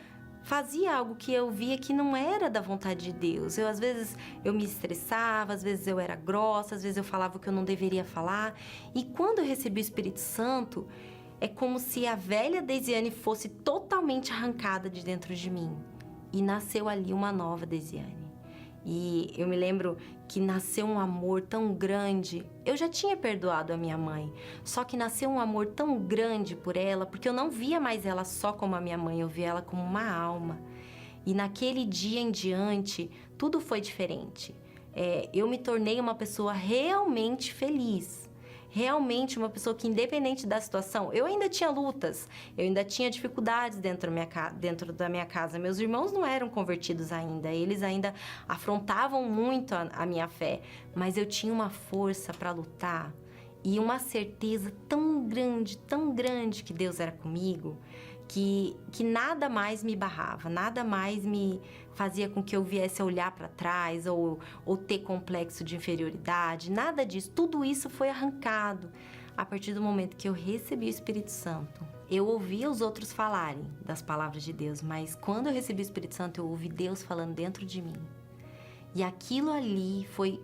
fazia algo que eu via que não era da vontade de Deus. Às vezes eu me estressava, às vezes eu era grossa, às vezes eu falava o que eu não deveria falar. E quando eu recebi o Espírito Santo, é como se a velha Desiane fosse totalmente arrancada de dentro de mim. E nasceu ali uma nova Desiane. E eu me lembro que nasceu um amor tão grande. Eu já tinha perdoado a minha mãe, só que nasceu um amor tão grande por ela, porque eu não via mais ela só como a minha mãe, eu via ela como uma alma. E naquele dia em diante, tudo foi diferente. Eu me tornei uma pessoa realmente feliz. Realmente uma pessoa que, independente da situação, eu ainda tinha lutas, eu ainda tinha dificuldades dentro da minha casa. Meus irmãos não eram convertidos ainda, eles ainda afrontavam muito a minha fé, mas eu tinha uma força para lutar e uma certeza tão grande que Deus era comigo, que nada mais me barrava, nada mais me fazia com que eu viesse a olhar para trás ou ter complexo de inferioridade, nada disso. Tudo isso foi arrancado a partir do momento que eu recebi o Espírito Santo. Eu ouvia os outros falarem das palavras de Deus, mas quando eu recebi o Espírito Santo, eu ouvi Deus falando dentro de mim. E aquilo ali foi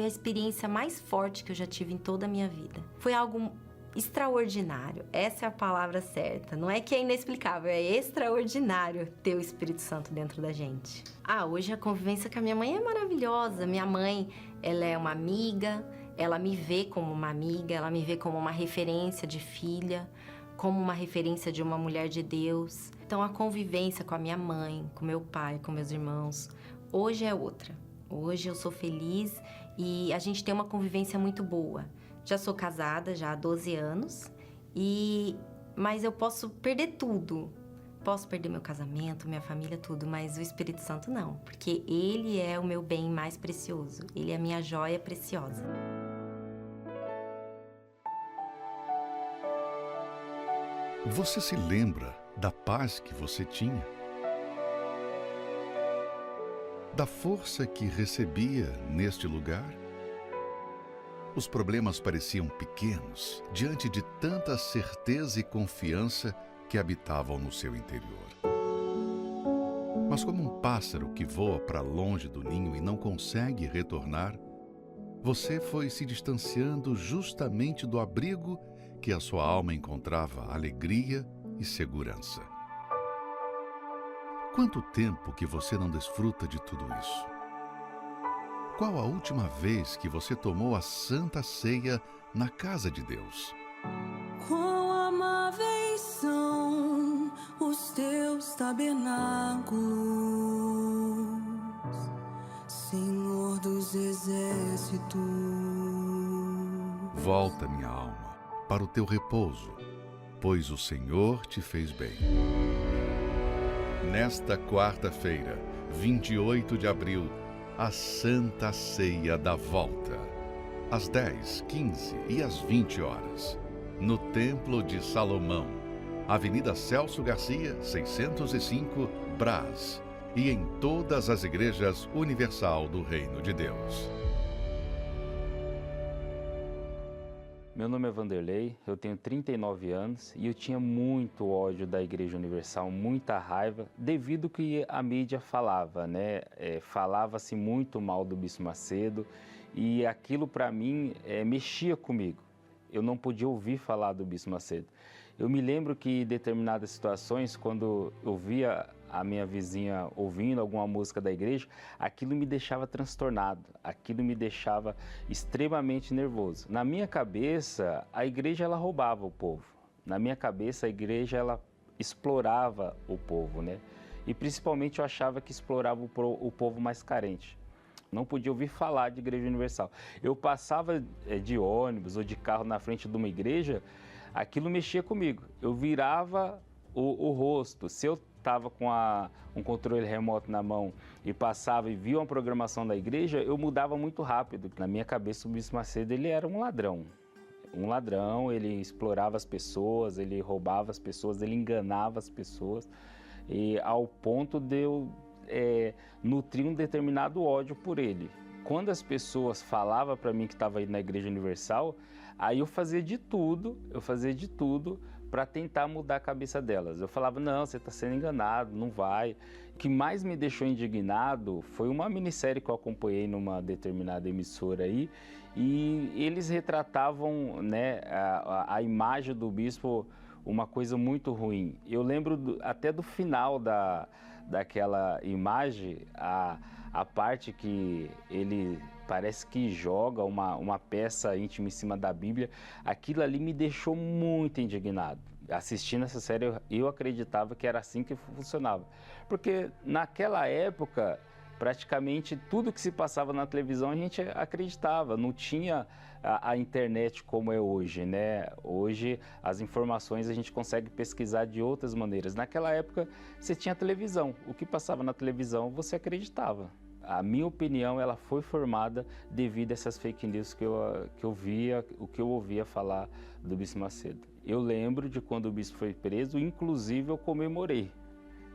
a experiência mais forte que eu já tive em toda a minha vida. Foi algo extraordinário, essa é a palavra certa. Não é que é inexplicável, é extraordinário ter o Espírito Santo dentro da gente. Hoje a convivência com a minha mãe é maravilhosa. Minha mãe, ela é uma amiga, ela me vê como uma amiga, ela me vê como uma referência de filha, como uma referência de uma mulher de Deus. Então a convivência com a minha mãe, com meu pai, com meus irmãos, hoje é outra. Hoje eu sou feliz e a gente tem uma convivência muito boa. Já sou casada já há 12 anos, mas eu posso perder tudo. Posso perder meu casamento, minha família, tudo, mas o Espírito Santo não, porque ele é o meu bem mais precioso, ele é a minha joia preciosa. Você se lembra da paz que você tinha? Da força que recebia neste lugar? Os problemas pareciam pequenos diante de tanta certeza e confiança que habitavam no seu interior. Mas como um pássaro que voa para longe do ninho e não consegue retornar, você foi se distanciando justamente do abrigo que a sua alma encontrava alegria e segurança. Quanto tempo que você não desfruta de tudo isso? Qual a última vez que você tomou a Santa Ceia na casa de Deus? Quão amáveis são os teus tabernáculos, Senhor dos exércitos. Volta, minha alma, para o teu repouso, pois o Senhor te fez bem. Nesta quarta-feira, 28 de abril, a Santa Ceia da Volta, às 10, 15 e às 20 horas, no Templo de Salomão, Avenida Celso Garcia, 605, Brás, e em todas as igrejas universal do Reino de Deus. Meu nome é Vanderlei, eu tenho 39 anos e eu tinha muito ódio da Igreja Universal, muita raiva, devido ao que a mídia falava, né? Falava-se muito mal do Bispo Macedo e aquilo para mim mexia comigo. Eu não podia ouvir falar do Bispo Macedo. Eu me lembro que em determinadas situações, quando eu via a minha vizinha ouvindo alguma música da igreja, aquilo me deixava transtornado, aquilo me deixava extremamente nervoso. Na minha cabeça, a igreja ela roubava o povo. Na minha cabeça, a igreja ela explorava o povo, né? E principalmente eu achava que explorava o povo mais carente. Não podia ouvir falar de Igreja Universal. Eu passava de ônibus ou de carro na frente de uma igreja, aquilo mexia comigo. Eu virava o rosto. Se eu estava com um controle remoto na mão e passava e via uma programação da igreja, eu mudava muito rápido. Na minha cabeça, o Bispo Macedo ele era um ladrão. Um ladrão, ele explorava as pessoas, ele roubava as pessoas, ele enganava as pessoas, e ao ponto de eu nutrir um determinado ódio por ele. Quando as pessoas falavam para mim que estava indo na Igreja Universal, aí eu fazia de tudo para tentar mudar a cabeça delas. Eu falava, não, você está sendo enganado, não vai. O que mais me deixou indignado foi uma minissérie que eu acompanhei numa determinada emissora aí, e eles retratavam, né, a imagem do bispo uma coisa muito ruim. Eu lembro até do final daquela imagem, a parte que ele parece que joga uma peça íntima em cima da Bíblia, aquilo ali me deixou muito indignado. Assistindo essa série, eu acreditava que era assim que funcionava. Porque naquela época, praticamente tudo que se passava na televisão a gente acreditava, não tinha a internet como é hoje, né? Hoje as informações a gente consegue pesquisar de outras maneiras. Naquela época você tinha televisão, o que passava na televisão você acreditava. A minha opinião ela foi formada devido a essas fake news que eu via, o que eu ouvia falar do Bispo Macedo. Eu lembro de quando o bispo foi preso, inclusive eu comemorei.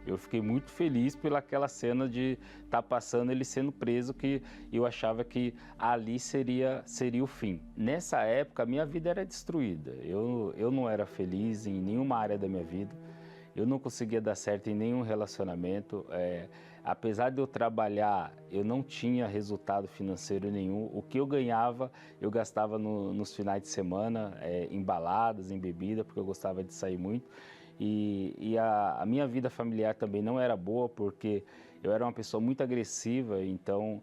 Eu fiquei muito feliz pelaquela cena de estar passando ele sendo preso, que eu achava que ali seria o fim. Nessa época, a minha vida era destruída. Eu não era feliz em nenhuma área da minha vida. Eu não conseguia dar certo em nenhum relacionamento. Apesar de eu trabalhar, eu não tinha resultado financeiro nenhum. O que eu ganhava, eu gastava nos finais de semana, em baladas, em bebida, porque eu gostava de sair muito. E a minha vida familiar também não era boa, porque eu era uma pessoa muito agressiva, então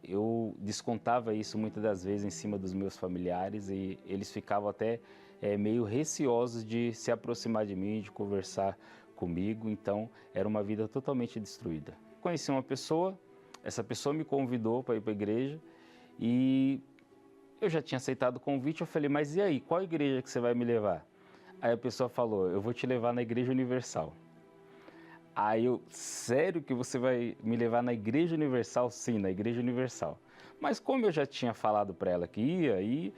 eu descontava isso muitas das vezes em cima dos meus familiares, e eles ficavam até meio receosos de se aproximar de mim, de conversar comigo, então era uma vida totalmente destruída. Conheci uma pessoa, essa pessoa me convidou para ir para a igreja, e eu já tinha aceitado o convite. Eu falei, mas e aí, qual igreja que você vai me levar? Aí a pessoa falou, eu vou te levar na Igreja Universal. Aí eu, sério que você vai me levar na Igreja Universal? Sim, na Igreja Universal. Mas como eu já tinha falado para ela que ia, e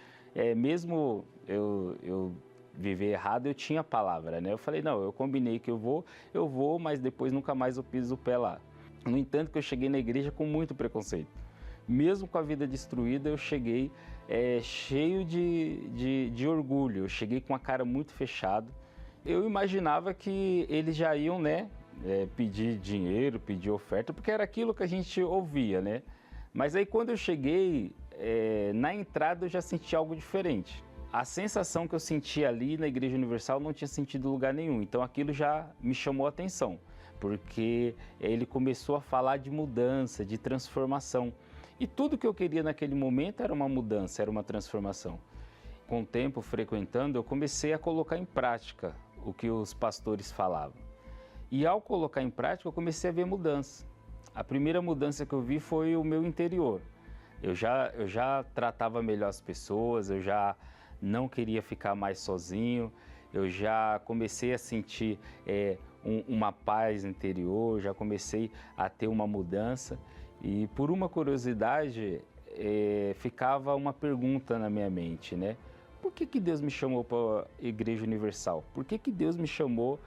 mesmo eu viver errado, eu tinha a palavra, né? Eu falei, não, eu combinei que eu vou, mas depois nunca mais eu piso o pé lá. No entanto, que eu cheguei na igreja com muito preconceito. Mesmo com a vida destruída, eu cheguei cheio de orgulho, eu cheguei com a cara muito fechada. Eu imaginava que eles já iam, né, pedir dinheiro, pedir oferta, porque era aquilo que a gente ouvia, né? Mas aí quando eu cheguei, na entrada eu já senti algo diferente. A sensação que eu senti ali na Igreja Universal não tinha sentido em lugar nenhum, então aquilo já me chamou a atenção, porque ele começou a falar de mudança, de transformação. E tudo que eu queria naquele momento era uma mudança, era uma transformação. Com o tempo frequentando, eu comecei a colocar em prática o que os pastores falavam. E ao colocar em prática, eu comecei a ver mudança. A primeira mudança que eu vi foi o meu interior. Eu já tratava melhor as pessoas, eu já não queria ficar mais sozinho, eu já comecei a sentir uma paz interior, já comecei a ter uma mudança. E por uma curiosidade, ficava uma pergunta na minha mente, né? Por que Deus me chamou para a Igreja Universal? Por que Deus me chamou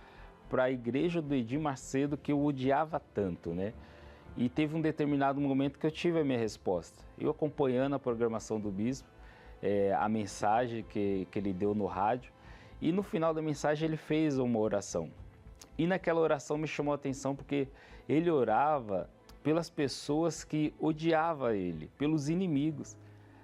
para a igreja do Edir Macedo, que eu odiava tanto, né? E teve um determinado momento que eu tive a minha resposta. Eu acompanhando a programação do bispo, a mensagem que ele deu no rádio, e no final da mensagem ele fez uma oração. E naquela oração me chamou a atenção porque ele orava pelas pessoas que odiavam ele, pelos inimigos.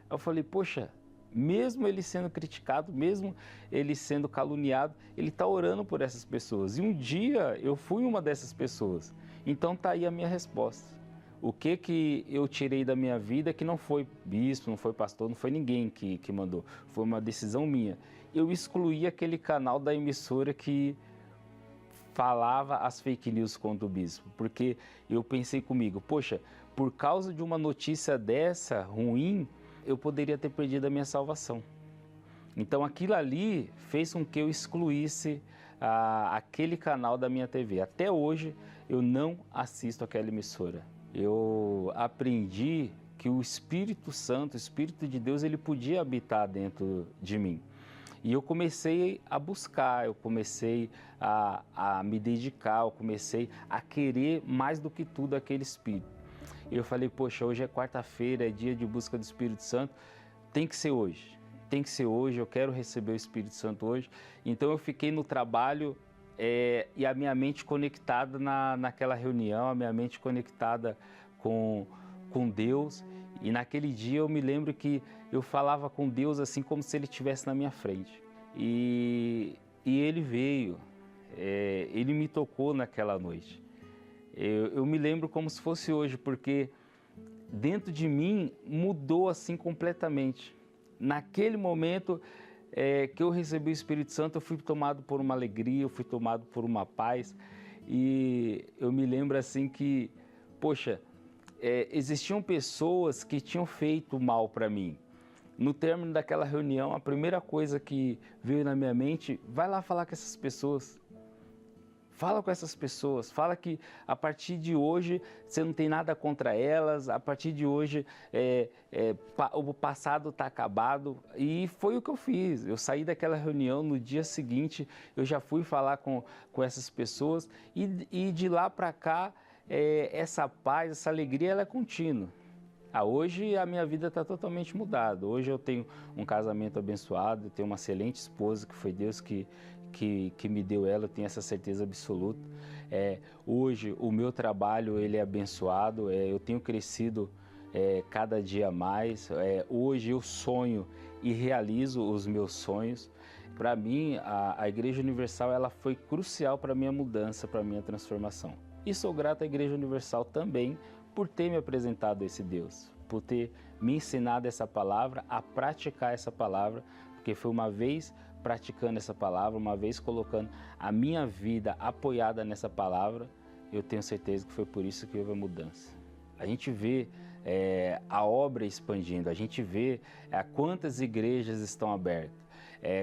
Eu falei, poxa, mesmo ele sendo criticado, mesmo ele sendo caluniado, ele está orando por essas pessoas. E um dia eu fui uma dessas pessoas. Então está aí a minha resposta. O que eu tirei da minha vida que não foi bispo, não foi pastor, não foi ninguém que mandou. Foi uma decisão minha. Eu excluí aquele canal da emissora que falava as fake news contra o bispo. Porque eu pensei comigo, poxa, por causa de uma notícia dessa ruim, eu poderia ter perdido a minha salvação. Então aquilo ali fez com que eu excluísse aquele canal da minha TV. Até hoje eu não assisto aquela emissora. Eu aprendi que o Espírito Santo, o Espírito de Deus, ele podia habitar dentro de mim. E eu comecei a buscar, eu comecei a me dedicar, eu comecei a querer mais do que tudo aquele Espírito. E eu falei, poxa, hoje é quarta-feira, é dia de busca do Espírito Santo, tem que ser hoje. Tem que ser hoje, eu quero receber o Espírito Santo hoje. Então eu fiquei no trabalho e a minha mente conectada naquela reunião, a minha mente conectada com Deus. E naquele dia eu me lembro que eu falava com Deus assim como se Ele estivesse na minha frente. E Ele veio, Ele me tocou naquela noite. Eu me lembro como se fosse hoje, porque dentro de mim mudou assim completamente. Naquele momento que eu recebi o Espírito Santo, eu fui tomado por uma alegria, eu fui tomado por uma paz. E eu me lembro assim que, poxa, existiam pessoas que tinham feito mal para mim. No término daquela reunião, a primeira coisa que veio na minha mente, vai lá falar com essas pessoas. Fala com essas pessoas, fala que a partir de hoje você não tem nada contra elas, a partir de hoje o passado está acabado. E foi o que eu fiz. Eu saí daquela reunião, no dia seguinte eu já fui falar com essas pessoas e de lá para cá essa paz, essa alegria, ela é contínua. Hoje a minha vida está totalmente mudada. Hoje eu tenho um casamento abençoado, eu tenho uma excelente esposa, que foi Deus que me deu ela, eu tenho essa certeza absoluta. Hoje o meu trabalho ele é abençoado, eu tenho crescido cada dia mais. Hoje eu sonho e realizo os meus sonhos. Para mim, a Igreja Universal ela foi crucial para a minha mudança, para a minha transformação. E sou grato à Igreja Universal também por ter me apresentado esse Deus, por ter me ensinado essa palavra, a praticar essa palavra, porque foi uma vez praticando essa palavra, uma vez colocando a minha vida apoiada nessa palavra, eu tenho certeza que foi por isso que houve a mudança. A gente vê a obra expandindo, a gente vê quantas igrejas estão abertas.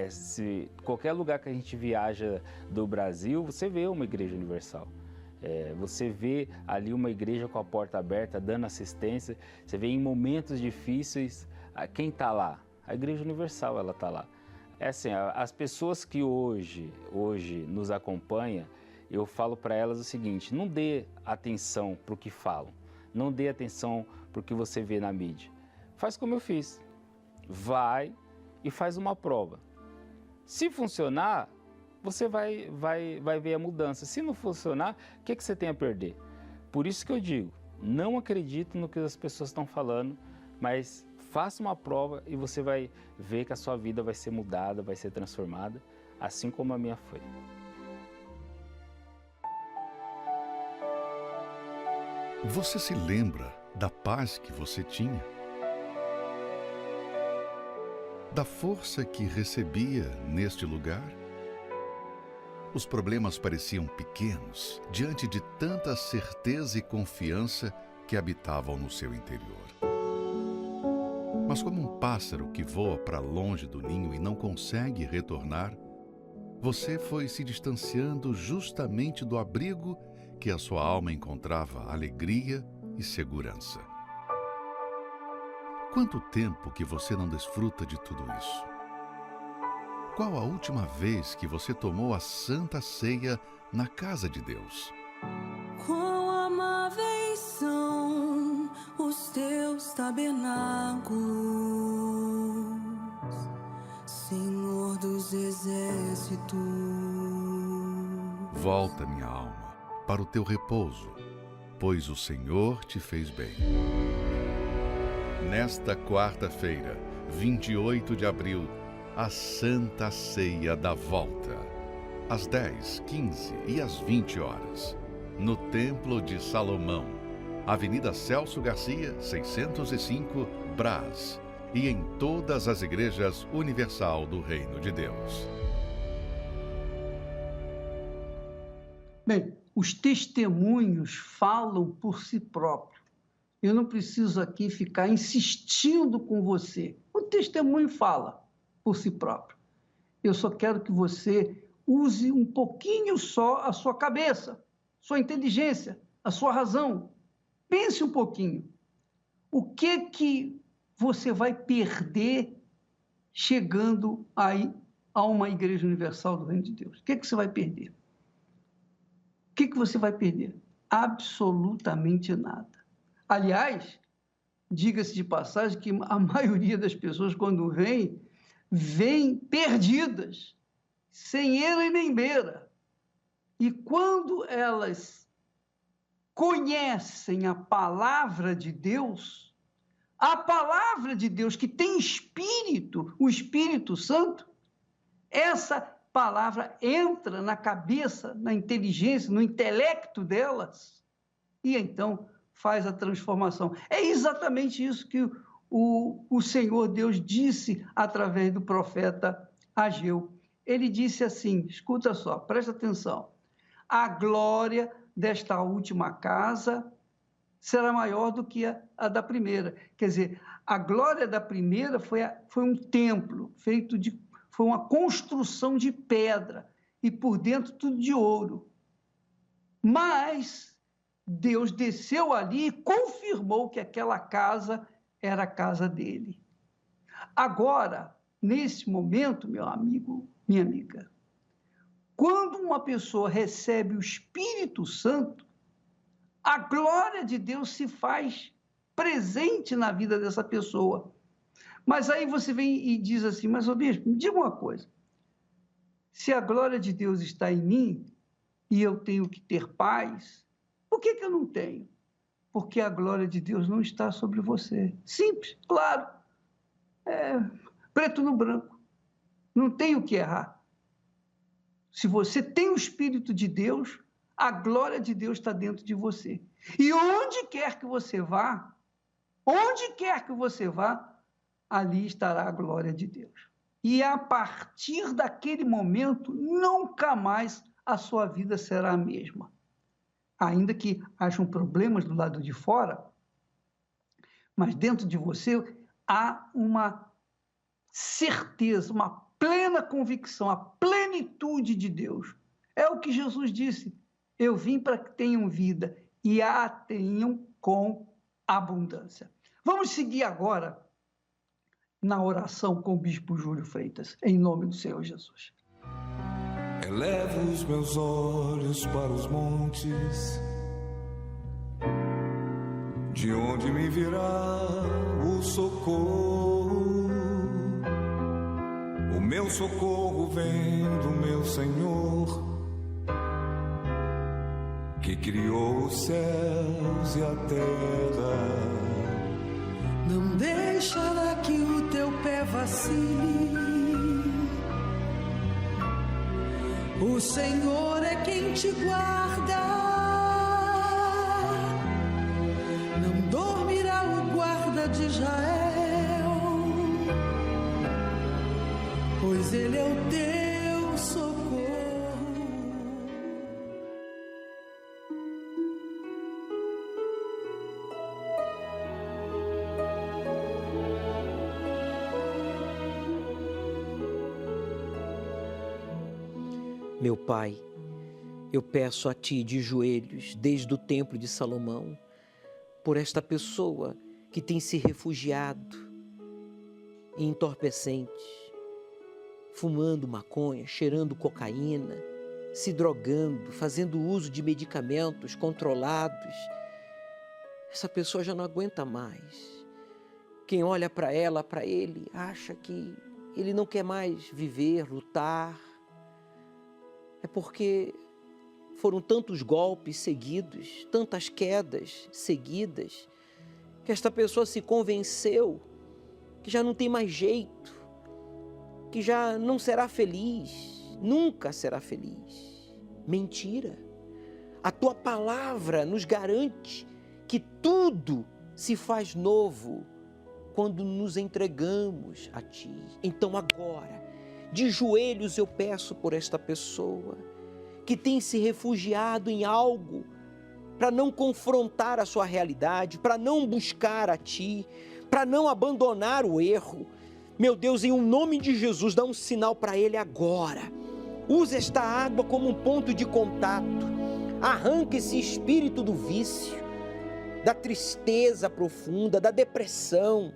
Se qualquer lugar que a gente viaja do Brasil, você vê uma Igreja Universal. Você vê ali uma igreja com a porta aberta, dando assistência. Você vê em momentos difíceis, quem está lá? A Igreja Universal, ela está lá. É assim, as pessoas que hoje nos acompanham, eu falo para elas o seguinte: não dê atenção para o que falam, não dê atenção para o que você vê na mídia. Faz como eu fiz, vai e faz uma prova. Se funcionar, você vai ver a mudança. Se não funcionar, o que você tem a perder? Por isso que eu digo, não acredite no que as pessoas estão falando, mas faça uma prova e você vai ver que a sua vida vai ser mudada, vai ser transformada, assim como a minha foi. Você se lembra da paz que você tinha? Da força que recebia neste lugar? Os problemas pareciam pequenos diante de tanta certeza e confiança que habitavam no seu interior. Mas como um pássaro que voa para longe do ninho e não consegue retornar, você foi se distanciando justamente do abrigo que a sua alma encontrava alegria e segurança. Quanto tempo que você não desfruta de tudo isso? Qual a última vez que você tomou a Santa Ceia na casa de Deus? Quão amáveis são os teus tabernáculos, Senhor dos exércitos. Volta, minha alma, para o teu repouso, pois o Senhor te fez bem. Nesta quarta-feira, 28 de abril, a Santa Ceia da Volta, às 10, 15 e às 20 horas, no Templo de Salomão, Avenida Celso Garcia, 605, Brás, e em todas as igrejas universal do Reino de Deus. Bem, os testemunhos falam por si próprios. Eu não preciso aqui ficar insistindo com você. O testemunho fala por si próprio. Eu só quero que você use um pouquinho só a sua cabeça, sua inteligência, a sua razão. Pense um pouquinho. O que você vai perder chegando aí a uma Igreja Universal do Reino de Deus? O que você vai perder? O que você vai perder? Absolutamente nada. Aliás, diga-se de passagem que a maioria das pessoas, quando vêm perdidas, sem eira e nem beira. E quando elas conhecem a palavra de Deus, a palavra de Deus que tem Espírito, o Espírito Santo, essa palavra entra na cabeça, na inteligência, no intelecto delas, e então faz a transformação. É exatamente isso que o Senhor Deus disse através do profeta Ageu. Ele disse assim, escuta só, presta atenção, a glória desta última casa será maior do que a da primeira. Quer dizer, a glória da primeira foi um templo foi uma construção de pedra e por dentro tudo de ouro. Mas Deus desceu ali e confirmou que aquela casa era a casa dele. Agora, nesse momento, meu amigo, minha amiga, quando uma pessoa recebe o Espírito Santo, a glória de Deus se faz presente na vida dessa pessoa. Mas aí você vem e diz assim, mas, ô bispo, me diga uma coisa, se a glória de Deus está em mim e eu tenho que ter paz, por que eu não tenho? Porque a glória de Deus não está sobre você. Simples, claro. Preto no branco. Não tem o que errar. Se você tem o Espírito de Deus, a glória de Deus está dentro de você. E onde quer que você vá, ali estará a glória de Deus. E a partir daquele momento, nunca mais a sua vida será a mesma. Ainda que hajam problemas do lado de fora, mas dentro de você há uma certeza, uma plena convicção, a plenitude de Deus. É o que Jesus disse. Eu vim para que tenham vida e a tenham com abundância. Vamos seguir agora na oração com o Bispo Júlio Freitas, em nome do Senhor Jesus. Elevo os meus olhos para os montes, de onde me virá o socorro? O meu socorro vem do meu Senhor, que criou os céus e a terra. Não deixará que o teu pé vacile. O Senhor é quem te guarda. Não dormirá o guarda de Israel, pois Ele é o teu socorro. Meu Pai, eu peço a Ti de joelhos, desde o Templo de Salomão, por esta pessoa que tem se refugiado em entorpecentes, fumando maconha, cheirando cocaína, se drogando, fazendo uso de medicamentos controlados. Essa pessoa já não aguenta mais. Quem olha para ela, para ele, acha que ele não quer mais viver, lutar. É porque foram tantos golpes seguidos, tantas quedas seguidas, que esta pessoa se convenceu que já não tem mais jeito, que já não será feliz, nunca será feliz. Mentira! A Tua palavra nos garante que tudo se faz novo quando nos entregamos a Ti. Então agora, de joelhos eu peço por esta pessoa que tem se refugiado em algo para não confrontar a sua realidade, para não buscar a Ti, para não abandonar o erro. Meu Deus, em nome de Jesus, dá um sinal para ele agora. Use esta água como um ponto de contato. Arranque esse espírito do vício, da tristeza profunda, da depressão,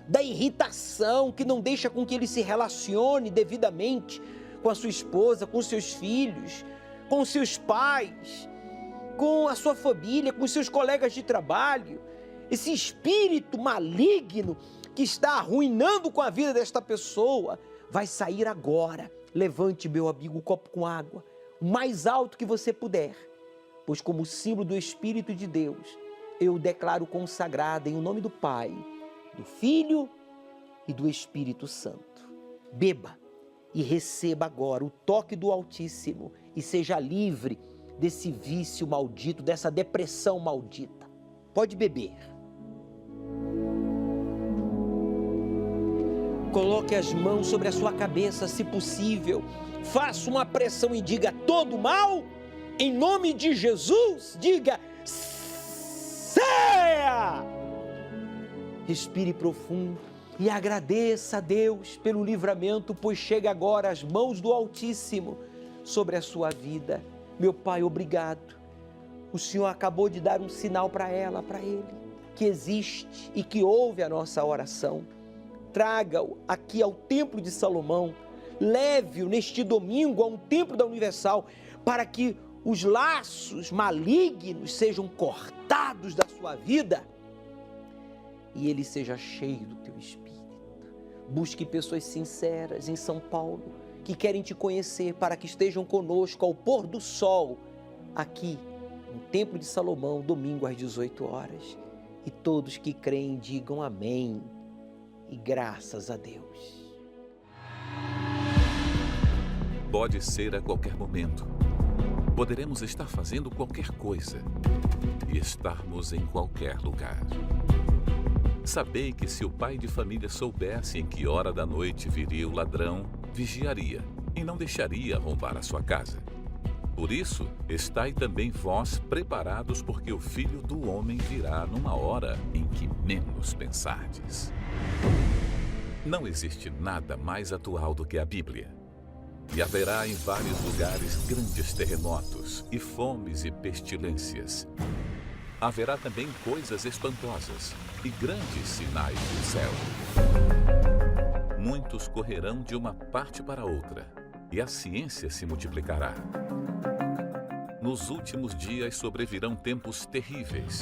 da irritação que não deixa com que ele se relacione devidamente com a sua esposa, com seus filhos, com seus pais, com a sua família, com seus colegas de trabalho. Esse espírito maligno que está arruinando com a vida desta pessoa vai sair agora. Levante, meu amigo, um copo com água, o mais alto que você puder, pois como símbolo do Espírito de Deus, eu o declaro consagrado em nome do Pai, do Filho e do Espírito Santo. Beba e receba agora o toque do Altíssimo e seja livre desse vício maldito, dessa depressão maldita. Pode beber. Coloque as mãos sobre a sua cabeça, se possível. Faça uma pressão e diga: todo mal, em nome de Jesus, diga: saia! Respire profundo e agradeça a Deus pelo livramento, pois chega agora as mãos do Altíssimo sobre a sua vida. Meu Pai, obrigado. O Senhor acabou de dar um sinal para ela, para ele, que existe e que ouve a nossa oração. Traga-o aqui ao Templo de Salomão, leve-o neste domingo a um templo da Universal, para que os laços malignos sejam cortados da sua vida e ele seja cheio do teu Espírito. Busque pessoas sinceras em São Paulo, que querem te conhecer, para que estejam conosco ao pôr do sol, aqui no Templo de Salomão, domingo às 18 horas. E todos que creem digam amém. E graças a Deus. Pode ser a qualquer momento. Poderemos estar fazendo qualquer coisa e estarmos em qualquer lugar. Sabei que se o pai de família soubesse em que hora da noite viria o ladrão, vigiaria e não deixaria arrombar a sua casa. Por isso, estai também vós preparados, porque o Filho do Homem virá numa hora em que menos pensardes. Não existe nada mais atual do que a Bíblia. E haverá em vários lugares grandes terremotos, e fomes e pestilências. Haverá também coisas espantosas e grandes sinais do céu. Muitos correrão de uma parte para outra, e a ciência se multiplicará. Nos últimos dias sobrevirão tempos terríveis,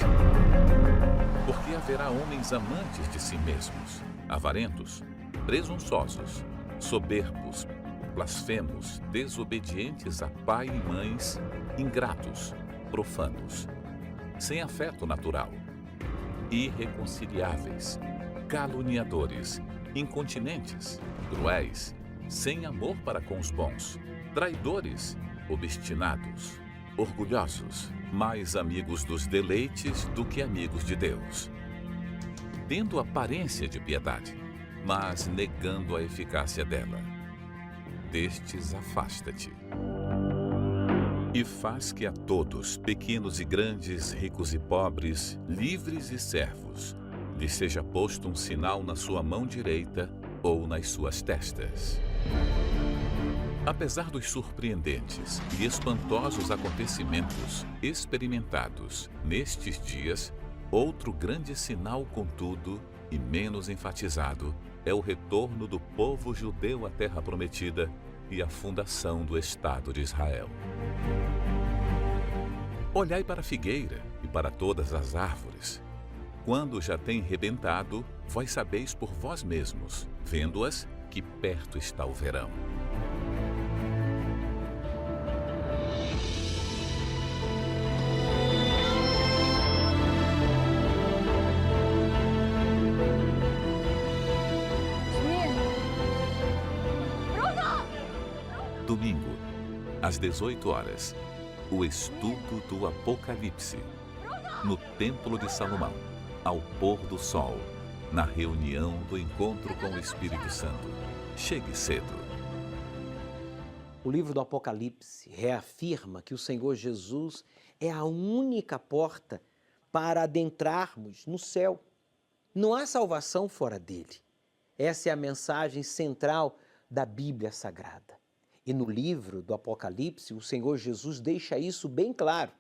porque haverá homens amantes de si mesmos, avarentos, presunçosos, soberbos, blasfemos, desobedientes a pai e mães, ingratos, profanos, sem afeto natural, irreconciliáveis, caluniadores, incontinentes, cruéis, sem amor para com os bons, traidores, obstinados, orgulhosos, mais amigos dos deleites do que amigos de Deus, tendo aparência de piedade, mas negando a eficácia dela. Destes afasta-te. E faz que a todos, pequenos e grandes, ricos e pobres, livres e servos, lhes seja posto um sinal na sua mão direita ou nas suas testas. Apesar dos surpreendentes e espantosos acontecimentos experimentados nestes dias, outro grande sinal, contudo, e menos enfatizado, é o retorno do povo judeu à terra prometida e a fundação do Estado de Israel. Olhai para a figueira e para todas as árvores. Quando já têm rebentado, vós sabeis por vós mesmos, vendo-as, que perto está o verão. Domingo, às 18 horas, o estudo do Apocalipse, no Templo de Salomão, ao pôr do sol, na reunião do encontro com o Espírito Santo. Chegue cedo. O livro do Apocalipse reafirma que o Senhor Jesus é a única porta para adentrarmos no céu. Não há salvação fora dele. Essa é a mensagem central da Bíblia Sagrada. E no livro do Apocalipse, o Senhor Jesus deixa isso bem claro.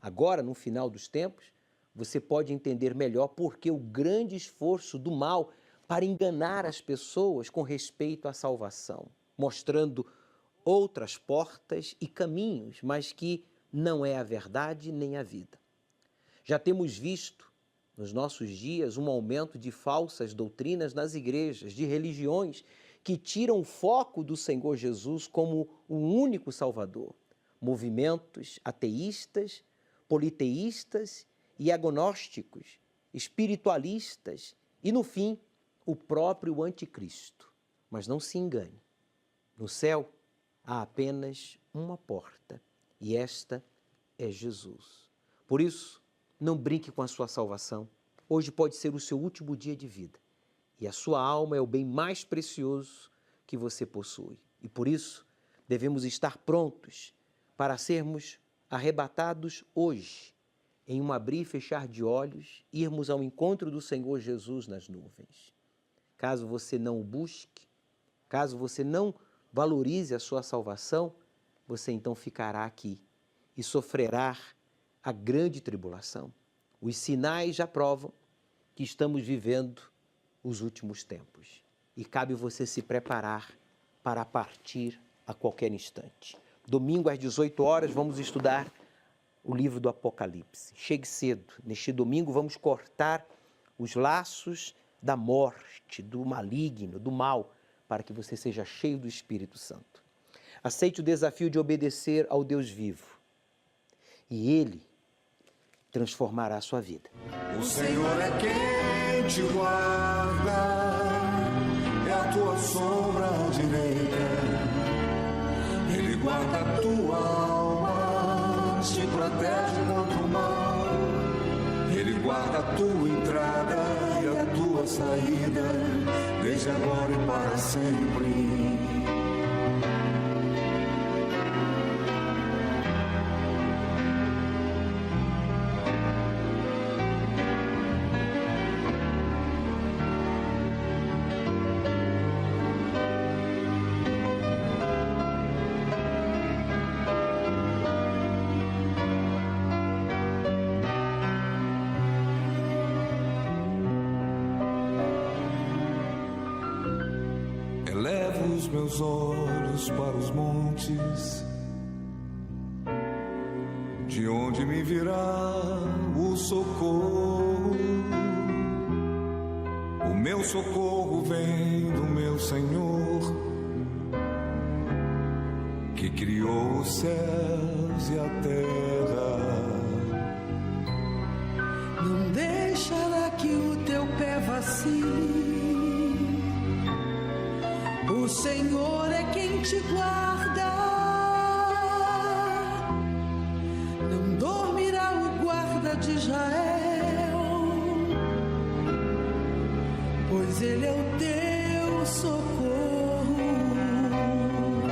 Agora, no final dos tempos, você pode entender melhor por que o grande esforço do mal para enganar as pessoas com respeito à salvação, mostrando outras portas e caminhos, mas que não é a verdade nem a vida. Já temos visto, nos nossos dias, um aumento de falsas doutrinas nas igrejas, de religiões que tiram o foco do Senhor Jesus como o único Salvador. Movimentos ateístas, politeístas e agnósticos, espiritualistas e, no fim, o próprio anticristo. Mas não se engane, no céu há apenas uma porta e esta é Jesus. Por isso, não brinque com a sua salvação. Hoje pode ser o seu último dia de vida. E a sua alma é o bem mais precioso que você possui. E por isso, devemos estar prontos para sermos arrebatados hoje, em um abrir e fechar de olhos, irmos ao encontro do Senhor Jesus nas nuvens. Caso você não o busque, caso você não valorize a sua salvação, você então ficará aqui e sofrerá a grande tribulação. Os sinais já provam que estamos vivendo os últimos tempos. E cabe você se preparar para partir a qualquer instante. Domingo às 18 horas vamos estudar o livro do Apocalipse. Chegue cedo. Neste domingo vamos cortar os laços da morte, do maligno, do mal, para que você seja cheio do Espírito Santo. Aceite o desafio de obedecer ao Deus vivo. E Ele transformará a sua vida. O Senhor é quem te guarda, é a tua sombra direita. Ele guarda a tua alma, te protege contra o mal. Ele guarda a tua entrada e a tua saída, desde agora e para sempre. os meus olhos para os montes, de onde me virá o socorro? O meu socorro vem do meu Senhor, que criou os céus e a terra. Não deixará que o teu pé vacile, o Senhor é quem te guarda. Não dormirá o guarda de Israel, pois ele é o teu socorro.